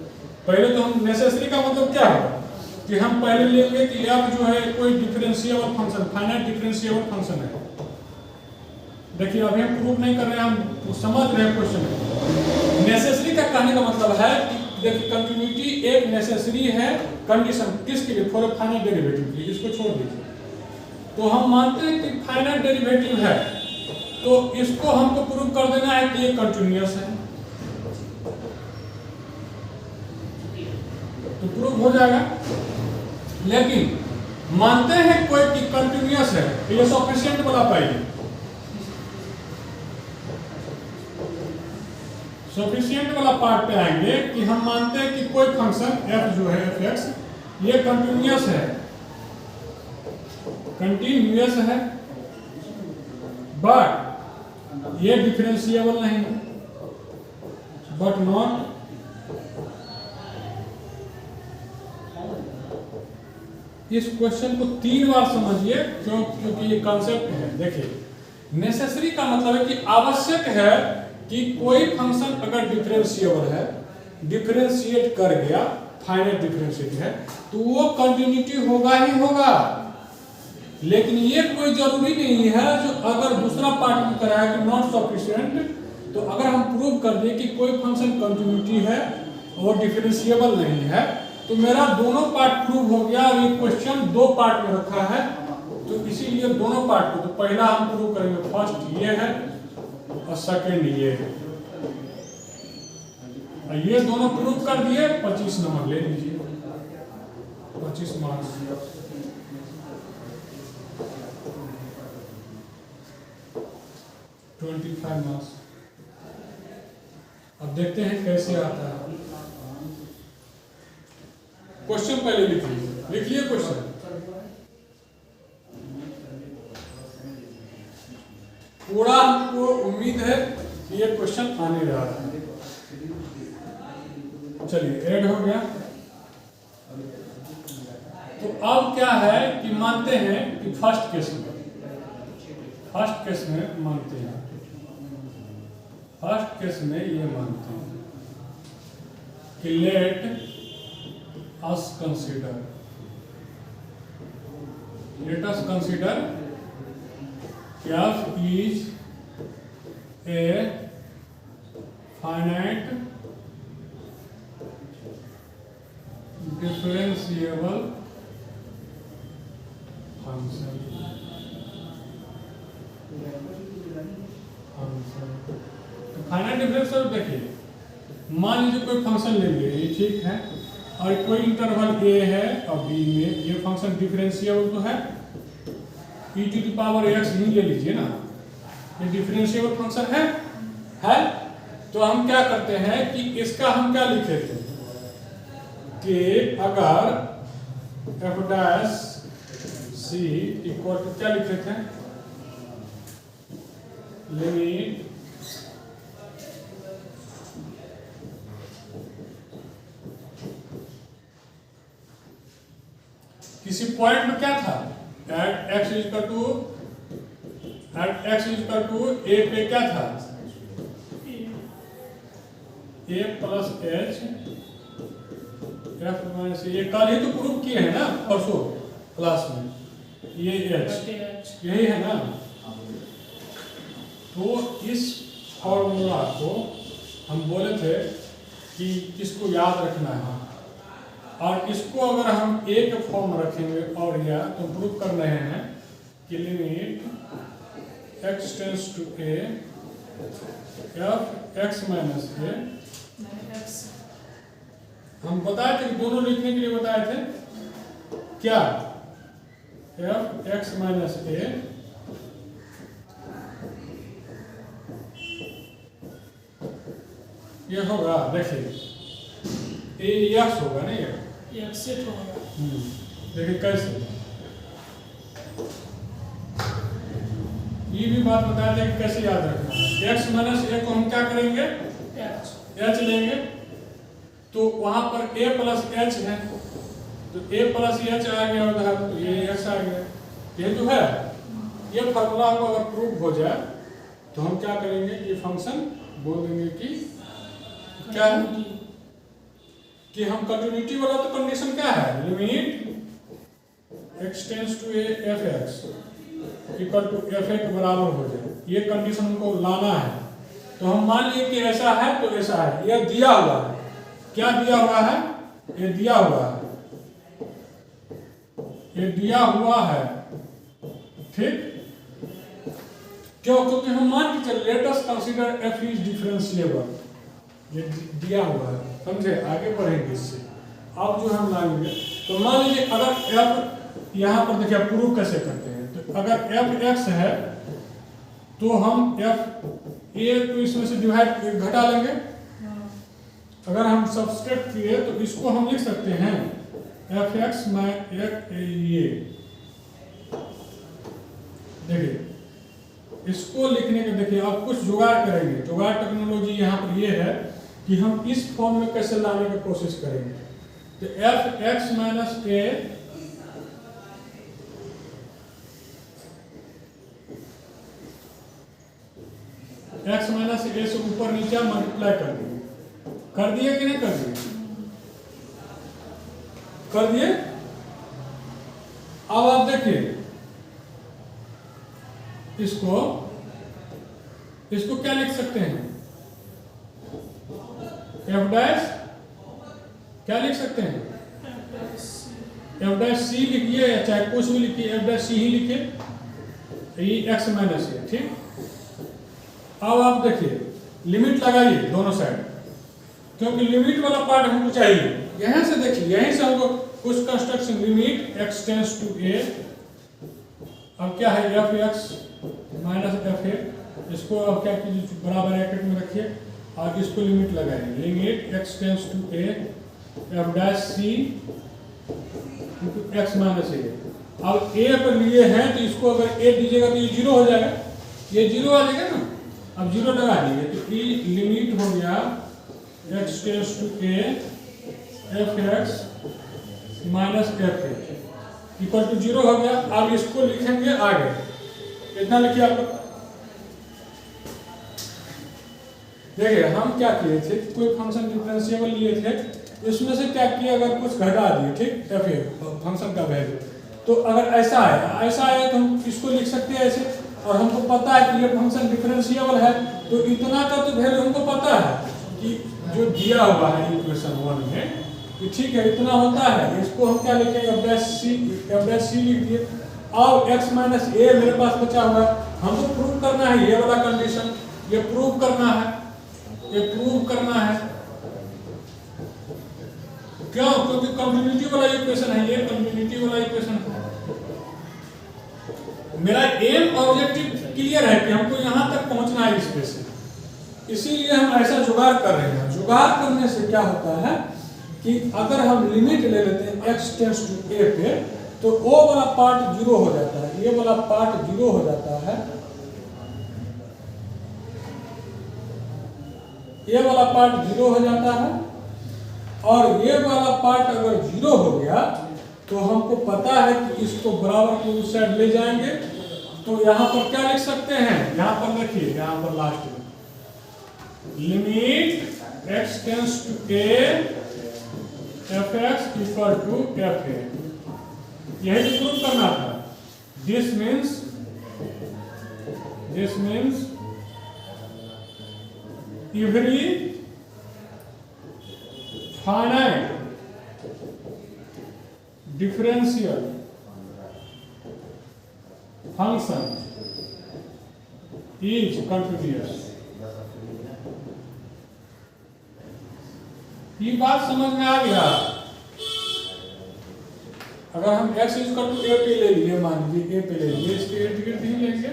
पहले तो हम नेसेसरी का मतलब क्या होगा कि हम पहले लेंगे कि f जो है कोई differentiable function, finite differentiable function है। देखिए अभी हम प्रूव नहीं कर रहे हैं, हम समझ रहे हैं क्वेश्चन। नेसेसरी का कहने का मतलब है कि देखिए कंटिन्यूटी एक नेसेसरी है कंडीशन, किसके लिए? फॉर फाइनाइट डेरिवेटिव के लिए। इसको छोड़ दीजिए। तो हम मानते हैं कि फाइनाइट डेरिवेटिव है, तो इसको हमको प्रूव कर देना है कि ये कंटिन्यूअस है, तो प्रूव हो जाएगा। लेकिन मानते हैं कोई कि कंटिन्यूअस है, तो ये सफिशिएंट वाला पाइए। सफिशिएंट वाला पार्ट पे आएंगे कि हम मानते हैं कि कोई फंक्शन f जो है f(x) ये कंटिन्यूअस है, कंटिन्यूअस है, बट ये डिफरेंशिएबल नहीं है, बट नॉट इस क्वेश्चन को 3 बार समझिए, क्योंकि ये कॉन्सेप्ट है। देखिए नेसेसरी का मतलब है कि आवश्यक है कि कोई फंक्शन अगर डिफरेंशिएबल है, डिफरेंशिएट कर गया, फाइनाइट डिफरेंशिएट है, तो वो कंटिन्यूटी होगा ही होगा। लेकिन ये कोई जरूरी नहीं है जो अगर दूसरा पार्ट में कराया कि नॉट सफिशिएंट, तो अगर हम प्रूव कर दें कि कोई फंक्शन कंटिन्यूटी है और डिफरेंशिएबल नहीं है, तो मेरा दोनों पार्ट प्रूव हो गया। और ये क्वेश्चन 2 पार्ट में रखा है, तो इसीलिए दोनों पार्ट को, तो पहला हम प्रूव करेंगे, फर्स्ट ये है और सेकंड ये है। ये दोनों प्रूव कर दिए, 25 नंबर ले लीजिए, 25 मार्क्स। अब देखते हैं कैसे आता है। क्वेश्चन पहले लिखिए क्वेश्चन। पूरा हमको उम्मीद है कि ये क्वेश्चन आने जा रहा है। चलिए ऐड हो गया। तो अब क्या है कि मानते हैं कि फर्स्ट केस में मानते हैं, फर्स्ट केस में ये मानते हैं कि let us consider f is a finite differentiable function। तो फाइनाइट डिफरेंशियल देखिए, मान लीजिए कोई फंक्शन ले लिए, ठीक है, और कोई इंटरवल a है और b में ये फंक्शन डिफरेंशिएबल तो है, e⁻x ही ले लीजिए ना, ये डिफरेंशिएबल फंक्शन है। तो हम क्या करते हैं कि इसका हम क्या लिखे थे कि अगर f' इक्वल टू क्या लिखे थे, लिमिट किसी पॉइंट में क्या था, at x equal to a पे क्या था, a plus h f minus ये कल ही तो प्रूव किए हैं ना परसों क्लास में, ये h यही है ना। तो इस फॉर्मूला को हम बोले थे कि इसको याद रखना है, और इसको अगर हम a के फॉर्म रखेंगे और या तो प्रूव कर रहे हैं कि limit x tends to a F x minus A, नहीं एक्स हम बताए थे कि दोनों लिखने के लिए बताए थे क्या, एफ एक्स माइनस ए ये होगा, देखिए ए एक्स होगा ना, ये एक्स सेट होगा। देखिए कैसे, ये भी बात बताया था कि कैसे याद रखना है। एक्स माइनस ए को हम क्या करेंगे, एच लेंगे, तो वहां पर ए प्लस एच है, तो ए प्लस एच आ गया उधर, तो ये एक्स आ गया, ये जो है ये फार्मूला को अगर प्रूव हो जाए तो हम क्या करेंगे, ये फंक्शन बोल देंगे कि क्या है? कि हम कंटिन्यूटी वाला तो कंडीशन क्या है, limit x tends to A f x equal to f a के बराबर हो जाए, ये कंडीशन हमको लाना है। तो हम मान लिए कि ऐसा है तो ऐसा है, यह दिया हुआ है, क्या दिया हुआ है, ये दिया हुआ है, ये दिया हुआ है, ठीक। क्यों, क्योंकि हम मान के चल, let us consider F is differentiable, ये दिया हुआ है, समझे, आगे बढ़ेंगे इससे। अब जो हम लाएंगे तो मान लीजिए अगर एफ, यहाँ पर देखिए प्रूव कैसे करते हैं, तो अगर एफ एक्स है तो हम एफ ए को इसमें से डिवाइड घटा लेंगे, अगर हम सब्सट्रैक्ट किए तो इसको हम लिख सकते हैं एफ एक्स ये, देखिए इसको लिखने के, देखिए अब कुछ जुगाड़ करेंगे, जुगाड़ टेक्नोलॉजी यहाँ पर ये है कि हम इस फॉर्म में कैसे लाने की कोशिश करेंगे। तो एफ एक्स माइनस ए एक्स माइनस ए से ऊपर नीचे मल्टीप्लाई कर दिए, कर दिए कि नहीं कर दिए, कर दिए। अब आप देखिए इसको क्या लिख सकते हैं, एफ डैश क्या लिख सकते हैं, एफ डैश सी लिखिए या चाहे कुछ भी लिखिए, एफ डैश सी ही लिखिए, ये एक्स माइनस है, ठीक। अब आप देखिए लिमिट लगाइए दोनों साइड, क्योंकि लिमिट वाला पार्ट हमको चाहिए। यहां से देखिए, यहीं से हमको कुछ construction, limit x tends to A, अब क्या है F x minus F A, इसको अब क्या कीजिए बराबर ब्रैकेट में रखिए और इसको लिमिट लगाएंगे, limit x tends to A F dash C into X minus A. अब ए पर लिए हैं तो इसको अगर ए दीजिएगा तो ये जीरो हो जाएगा, ये जीरो आ जाएगा ना, अब जीरो लगा दीजिए तो ई लिमिट हो गया x tends to A f x minus F a equal to zero हो गया। अब इसको लिखेंगे आगे, इतना लिखिए आप लोग। देखिए हम क्या किए थे, कोई फंक्शन डिफरेंशिएबल लिए थे, इसमें से क्या किया, अगर कुछ घटा दिए, ठीक, एफ ए फंक्शन का वैल्यू, तो अगर ऐसा आया तो हम इसको लिख सकते हैं ऐसे, और हमको पता है कि ये फंक्शन डिफरेंशिएबल है, तो इतना का तो वैल्यू हमको पता है कि जो दिया हुआ है इक्वेशन 1 में, ठीक है, इतना होता है। इसको हम क्या लिखेंगे, एफ डैश सी लिख दिए। अब x माइनस ए मेरे पास बचा हुआ है, हमको प्रूव करना है ये वाला कंडीशन, ये प्रूव करना है, ये प्रूव करना है, क्यों, क्योंकि कंटिन्यूटी वाला इक्वेशन है, ये कंटिन्यूटी वाला इक्वेशन है। मेरा एम ऑब्जेक्टिव क्लियर है कि हमको यहां तक पहुंचना है इसमें से, इसीलिए हम ऐसा जुगाड़ कर रहे हैं। जुगाड़ करने से क्या होता है कि अगर हम लिमिट ले लेते हैं x टेंड्स टू a पे, तो वो वाला पार्ट जीरो हो जाता है, ये वाला पार्ट जीरो हो जाता है, ये वाला पार्ट जीरो हो जाता है, और ये वाला पार्ट अगर जीरो हो गया तो हमको पता है कि इसको बराबर को उस साइड ले जाएंगे। तो यहाँ पर क्या लिख सकते हैं, यहाँ पर देखिए, यहाँ पर लास्ट में limit x tends to a F x equal to f a, यही तो प्रूव करना था। This means every finite differential function is continuous. ये बात समझ में आ गया। अगर हम x is equal to a पे ले लिए, मान लीजिए ए पे ले लिए, इसके इर्द गिर्द ही लेंगे,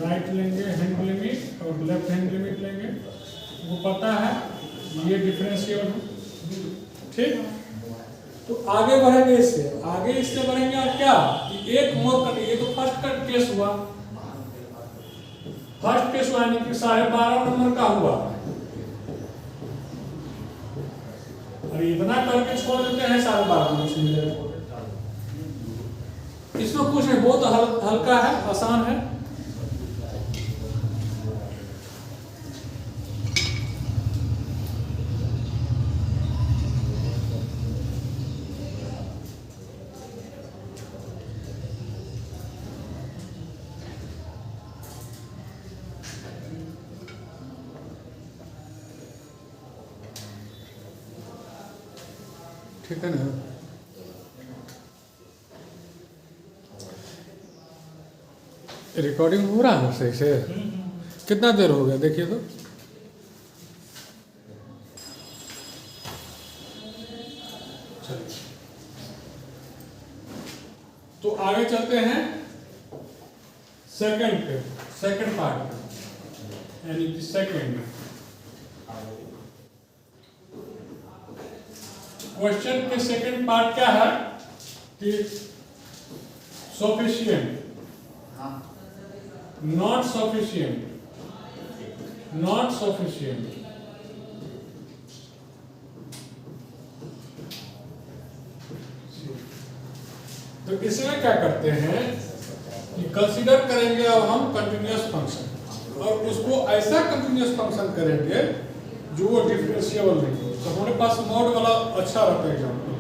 राइट लेंगे हैंड लिमिट और लेफ्ट हैंड लिमिट लेंगे, वो पता है ये डिफरेंशियल है, ठीक। तो आगे बढ़ेंगे इससे, आगे इससे बढ़ेंगे और क्या कि एक मोर करेंगे। ये तो फर्स्ट का केस हुआ, फर्स्ट केस हुआ यानी कि 12.5 नंबर का हुआ, और इतना करके छोड़ देते हैं 12.5 नंबर से मिलेगा। इसमें कुछ नहीं, बहुत हल्का है, आसान है। ठीक है ना। रिकॉर्डिंग हो रहा है सही से? कितना देर हो गया देखिए तो। चलिए तो आगे चलते हैं सेकंड पार्ट में, यानी कि सेकंड क्वेश्चन के सेकंड पार्ट क्या है कि sufficient, not sufficient, not sufficient. तो इसमें क्या करते हैं कि कंसीडर करेंगे अब हम कंटिन्यूअस फंक्शन, और उसको ऐसा कंटिन्यूअस फंक्शन करेंगे जो वो डिफरेंशिएबल नहीं। तो हमारे पास मॉड वाला अच्छा रहता है एग्जाम्पल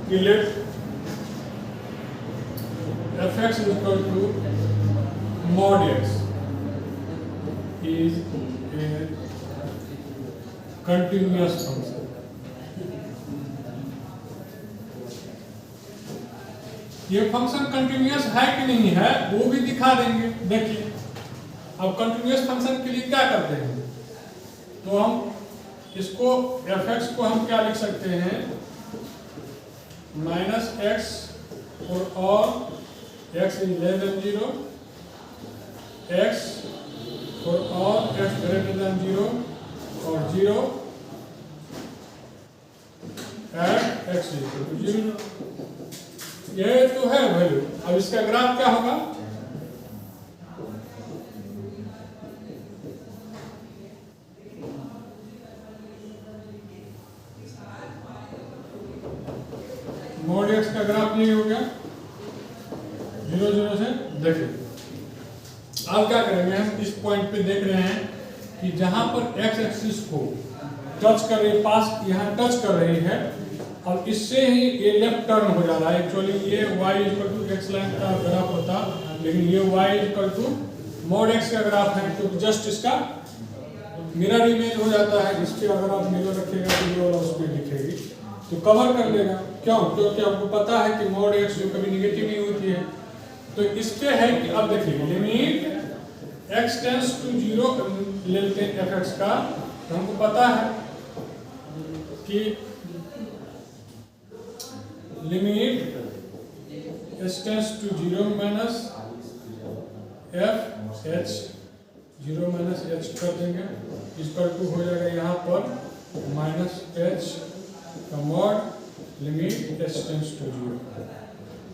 कि late fx is equal to mod x is a continuous function। ये फंक्शन कंटिन्यूअस है कि नहीं है वो भी दिखा देंगे। देखिए अब कंटिन्यूअस फंक्शन के लिए क्या करते हैं, तो हम इसको fx को हम क्या लिख सकते हैं, -x और x is less than 0, x और x greater than 0 और 0 at x is equal to 0। ये तो है वैल्यू। अब इसका ग्राफ क्या होगा, mod x का ग्राफ नहीं हो गया 0 0 से। देखिए अब क्या करेंगे, हम इस पॉइंट पे देख रहे हैं कि जहां पर x एक्सिस को टच कर रही है, पास यहाँ टच कर रही है, और इससे ही ये लेफ्ट टर्न हो जा रहा है। एक्चुअली ये y equal to x line का ग्राफ होता, लेकिन ये y equal to mod x का ग्राफ है, तो जस्ट इसका मिरर इमेज हो जाता है। इस पे अगर आप मिरर रखिएगा तो ये वाला उस पर दिखेगी, तो कवर कर लेगा। क्यों? क्योंकि आपको पता है कि mod x जो कभी निगेटिव नहीं होती है। तो इस पे है कि अब देखिए लिमिट x टेंड्स टू 0 ले लेते हैं fx का, तो हमको पता है कि limit s tends to 0 minus f h 0 minus h कर देंगे, इक्वल टू हो जाएगा यहाँ पर माइनस h का mod limit h tends to 0।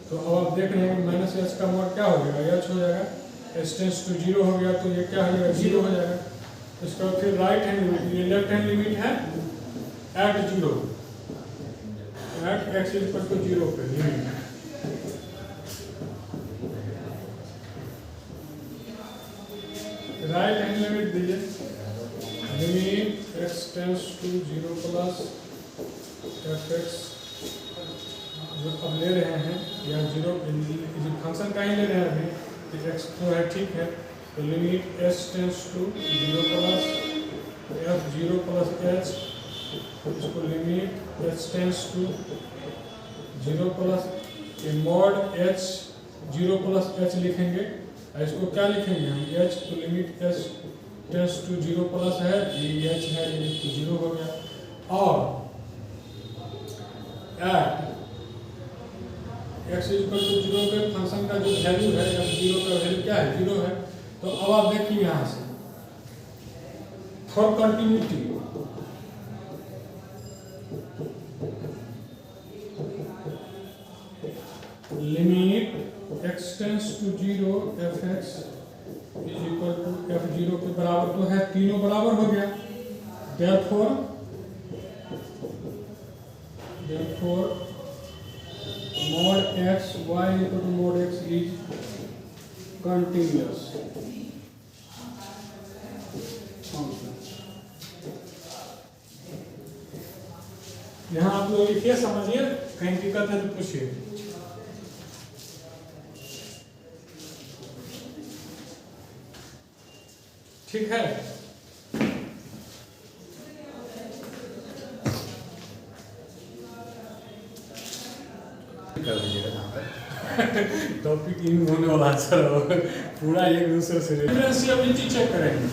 तो अब आप देख रहे हैं माइनस h का मॉड क्या हो जाएगा, h हो जाएगा, h टेंड्स टू 0 हो गया, तो ये क्या हो जाएगा 0 हो जाएगा। इसका फिर राइट हैंड लिमिट, ये लेफ्ट हैंड लिमिट है at 0, at x equal to 0 पे लिमिट। राइट हैंड लिमिट दीजिए, limit x tends to 0 plus fx जो अब ले रहे हैं, या 0 फंक्शन का ही ले रहे हैं अभी, x तो है ठीक है, तो limit s tends to 0 plus f 0 plus h, इसको limit h tends to 0 plus mod h 0 plus h लिखेंगे, इसको क्या लिखेंगे हम h, तो limit h tends to 0 plus है, ये एच है, ये 0 हो गया। और एट एक्स इक्वल टू 0 पे फंक्शन का जो वैल्यू है, अब 0 का वैल्यू क्या है, 0 है। तो अब आप देखिए यहाँ से for continuity limit x tends to 0 f x is equal to f 0 के बराबर तो है, तीनों बराबर हो गया। therefore mod x y equal to mod x is continuous function। यहाँ आप लोग लिखिए, समझिए, कहीं दिक्कत है तो पूछिए। ठीक है, कर दीजिएगा यहाँ पर। टॉपिक इन होने वाला सर, पूरा एक दूसरे से डिफरेंशिएबिलिटी चेक करेंगे।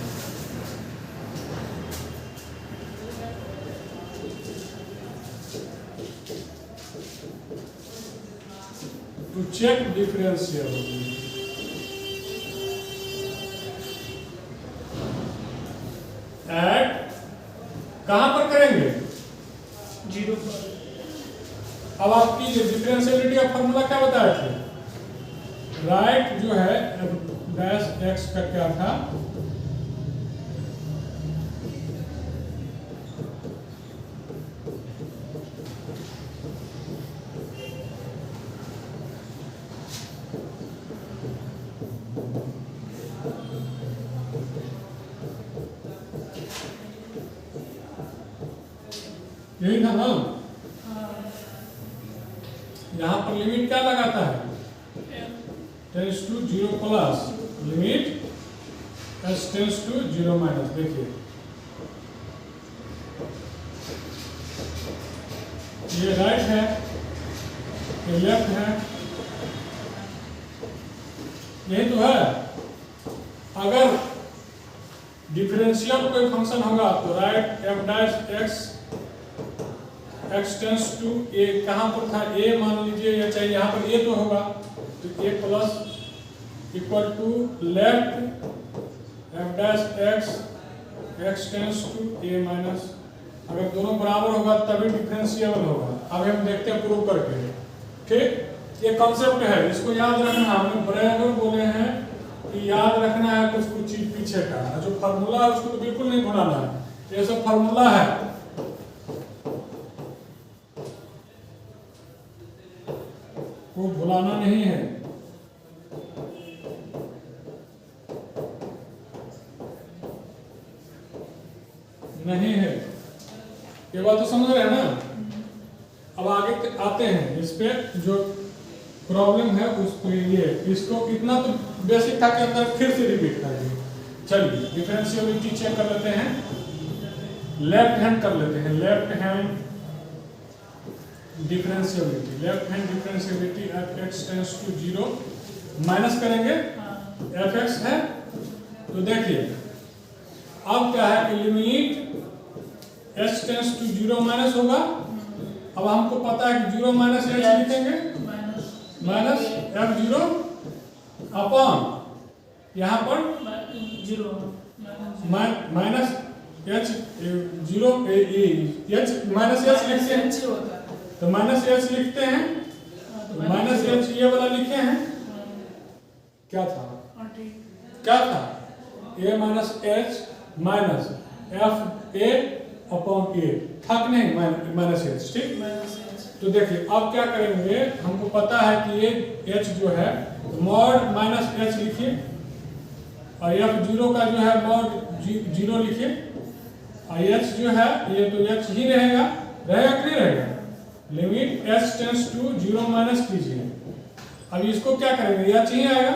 टू चेक डिफरेंशिएबिलिटी एट कहां पर करेंगे, 0 पर। अब आपकी जो डिफरेंशिएबिलिटी का फॉर्मूला क्या बताए थे, राइट जो है डैश एक्स का क्या था, यही था ना। यहाँ पर लिमिट क्या लगाता है, tends to 0 plus limit s tends to 0 minus. देखिए ये राइट है, ये लेफ्ट है, यही तो है। अगर डिफरेंशियल कोई फंक्शन होगा तो right F dash X X tends to A, कहाँ पर था ए, मान लीजिए या चाहिए यहाँ पर ए तो होगा, तो A plus equal to left F dash X X tends to A minus. अगर दोनों बराबर होगा तभी डिफरेंशिएबल होगा। अब हम देखते हैं प्रूव करके। ठीक, ये कॉन्सेप्ट है, इसको याद रखना। हमने बराबर बोले हैं कि याद रखना है कुछ कुछ चीज पीछे का, जो फार्मूला है उसको तो बिल्कुल नहीं भुलाना है। ये सब फार्मूला है, वो भुलाना नहीं है। नहीं है, ये बात तो समझ रहे हैं ना। अब आगे आते हैं इस पे, जो प्रॉब्लम है उसको, ये इसको इतना तो बेसिक था कि अंदर फिर से रिपीट कर दिए। चलिए डिफरेंशिएबिलिटी चेक कर लेते हैं, लेफ्ट हैंड कर लेते हैं, left hand differentiability, left hand differentiability f x tends to 0 minus करेंगे, एफ एक्स है तो देखिए अब क्या है कि limit h tends to 0 minus होगा। अब हमको पता है कि 0 माइनस एच लिखेंगे, माइनस एफ 0 अपॉन यहाँ पर 0 minus h 0 h minus h लिखते हैं, तो माइनस एच लिखते हैं, माइनस एच ये वाला लिखे हैं, क्या था, क्या था, A minus H minus F A upon A, थक नहीं माइनस एच। ठीक, तो देखिए अब क्या करेंगे, हमको पता है कि ये एच जो है मॉड माइनस एच लिखिए, और एफ 0 का जो है मॉड 0 लिखिए, और एच जो है ये तो एच ही रहेगा, रहेगा कि नहीं रहेगा। Limit h tends to 0 minus कीजिए, अब इसको क्या करेंगे, एच ही आएगा,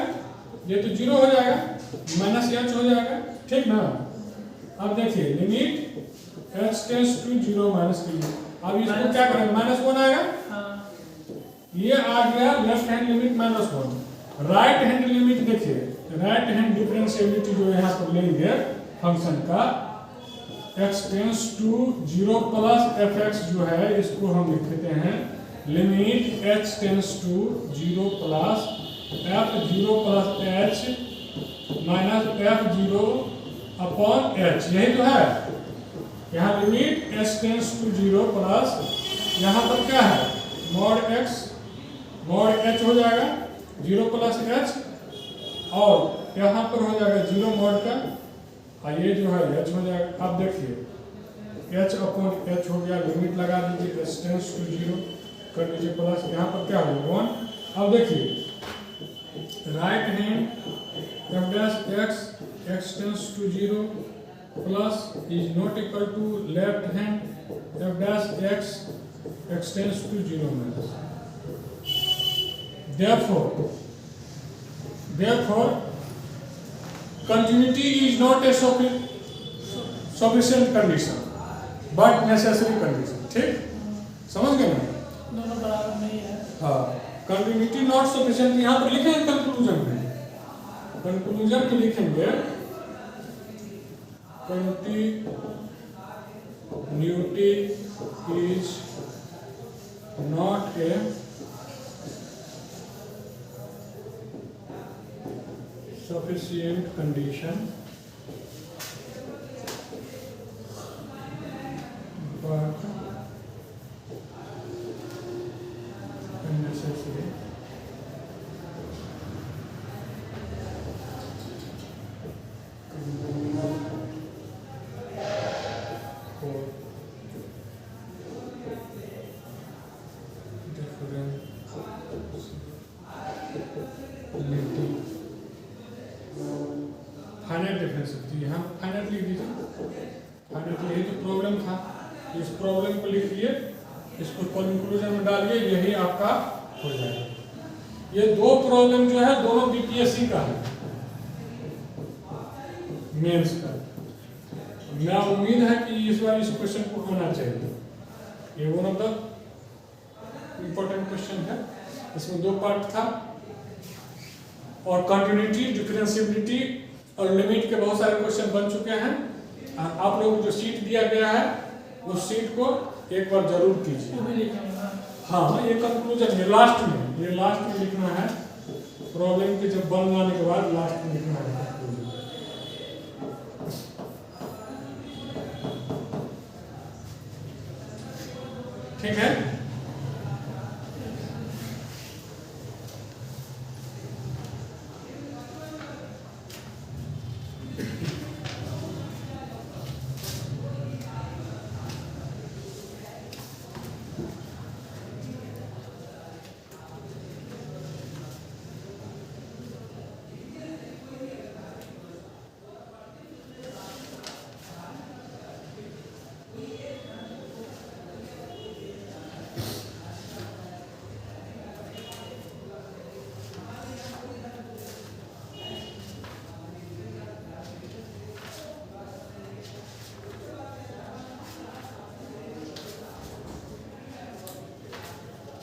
ये तो 0 हो जाएगा, माइनस एच हो जाएगा। ठीक ना, अब देखिए limit h tends to 0 minus कीजिए, अब इसको क्या करेंगे, -1 आएगा, ये आ गया left hand limit -1। Right hand limit देखिए, राइट हैंड डिफरेंशिएबिलिटी जो यहाँ पर लेंगे फंक्शन का x tends to 0 plus f x जो है इसको हम लिखते हैं limit h tends to 0 plus f0 plus h minus f0 upon h। यही तो है, यहाँ limit h tends to 0 plus यहाँ पर क्या है मॉड x मॉड h हो जाएगा 0 प्लस h और यहाँ पर हो जाएगा 0 मॉड का और ये जो है h हो जाएगा। अब देखिए h अपॉन h हो गया, लिमिट लगा दीजिए h टेंस टू 0 कर दीजिए प्लस यहाँ पर क्या होगा 1। अब देखिए right hand f dash x tends to 0 plus is not equal to left hand f dash x tends to 0 minus. Therefore, continuity is not a sufficient condition, but necessary condition। ठीक, समझ गए ना? दोनों बराबर नहीं है। हाँ, continuity not sufficient यहाँ पर लिखेंगे कंक्लूजन में। कंक्लूजन में लिखेंगे continuity is not a sufficient condition but necessary for differentiability। Finite difference होती है, हम फाइनाइट लिख दीजिए। फाइनाइट यही तो प्रॉब्लम था, इस प्रॉब्लम को लिख लिए, इसको कंक्लूजन में डालिए, यही आपका हो जाएगा। ये दो प्रॉब्लम जो है दोनों बीपीएससी का है, मेंस का। मैं उम्मीद है कि इस बार इस क्वेश्चन को आना चाहिए, ये one of the important question है। इसमें दो पार्ट था और कंटिन्यूटी, डिफरेंशिएबिलिटी और लिमिट के बहुत सारे क्वेश्चन बन चुके हैं। आप लोगों को जो सीट दिया गया है उस सीट को एक बार जरूर कीजिए। हाँ, ये कंक्लूजन है, लास्ट में लिखना है। प्रॉब्लम के जब बन जाने के बाद लास्ट में लिखना है कंक्लूजन। ठीक है।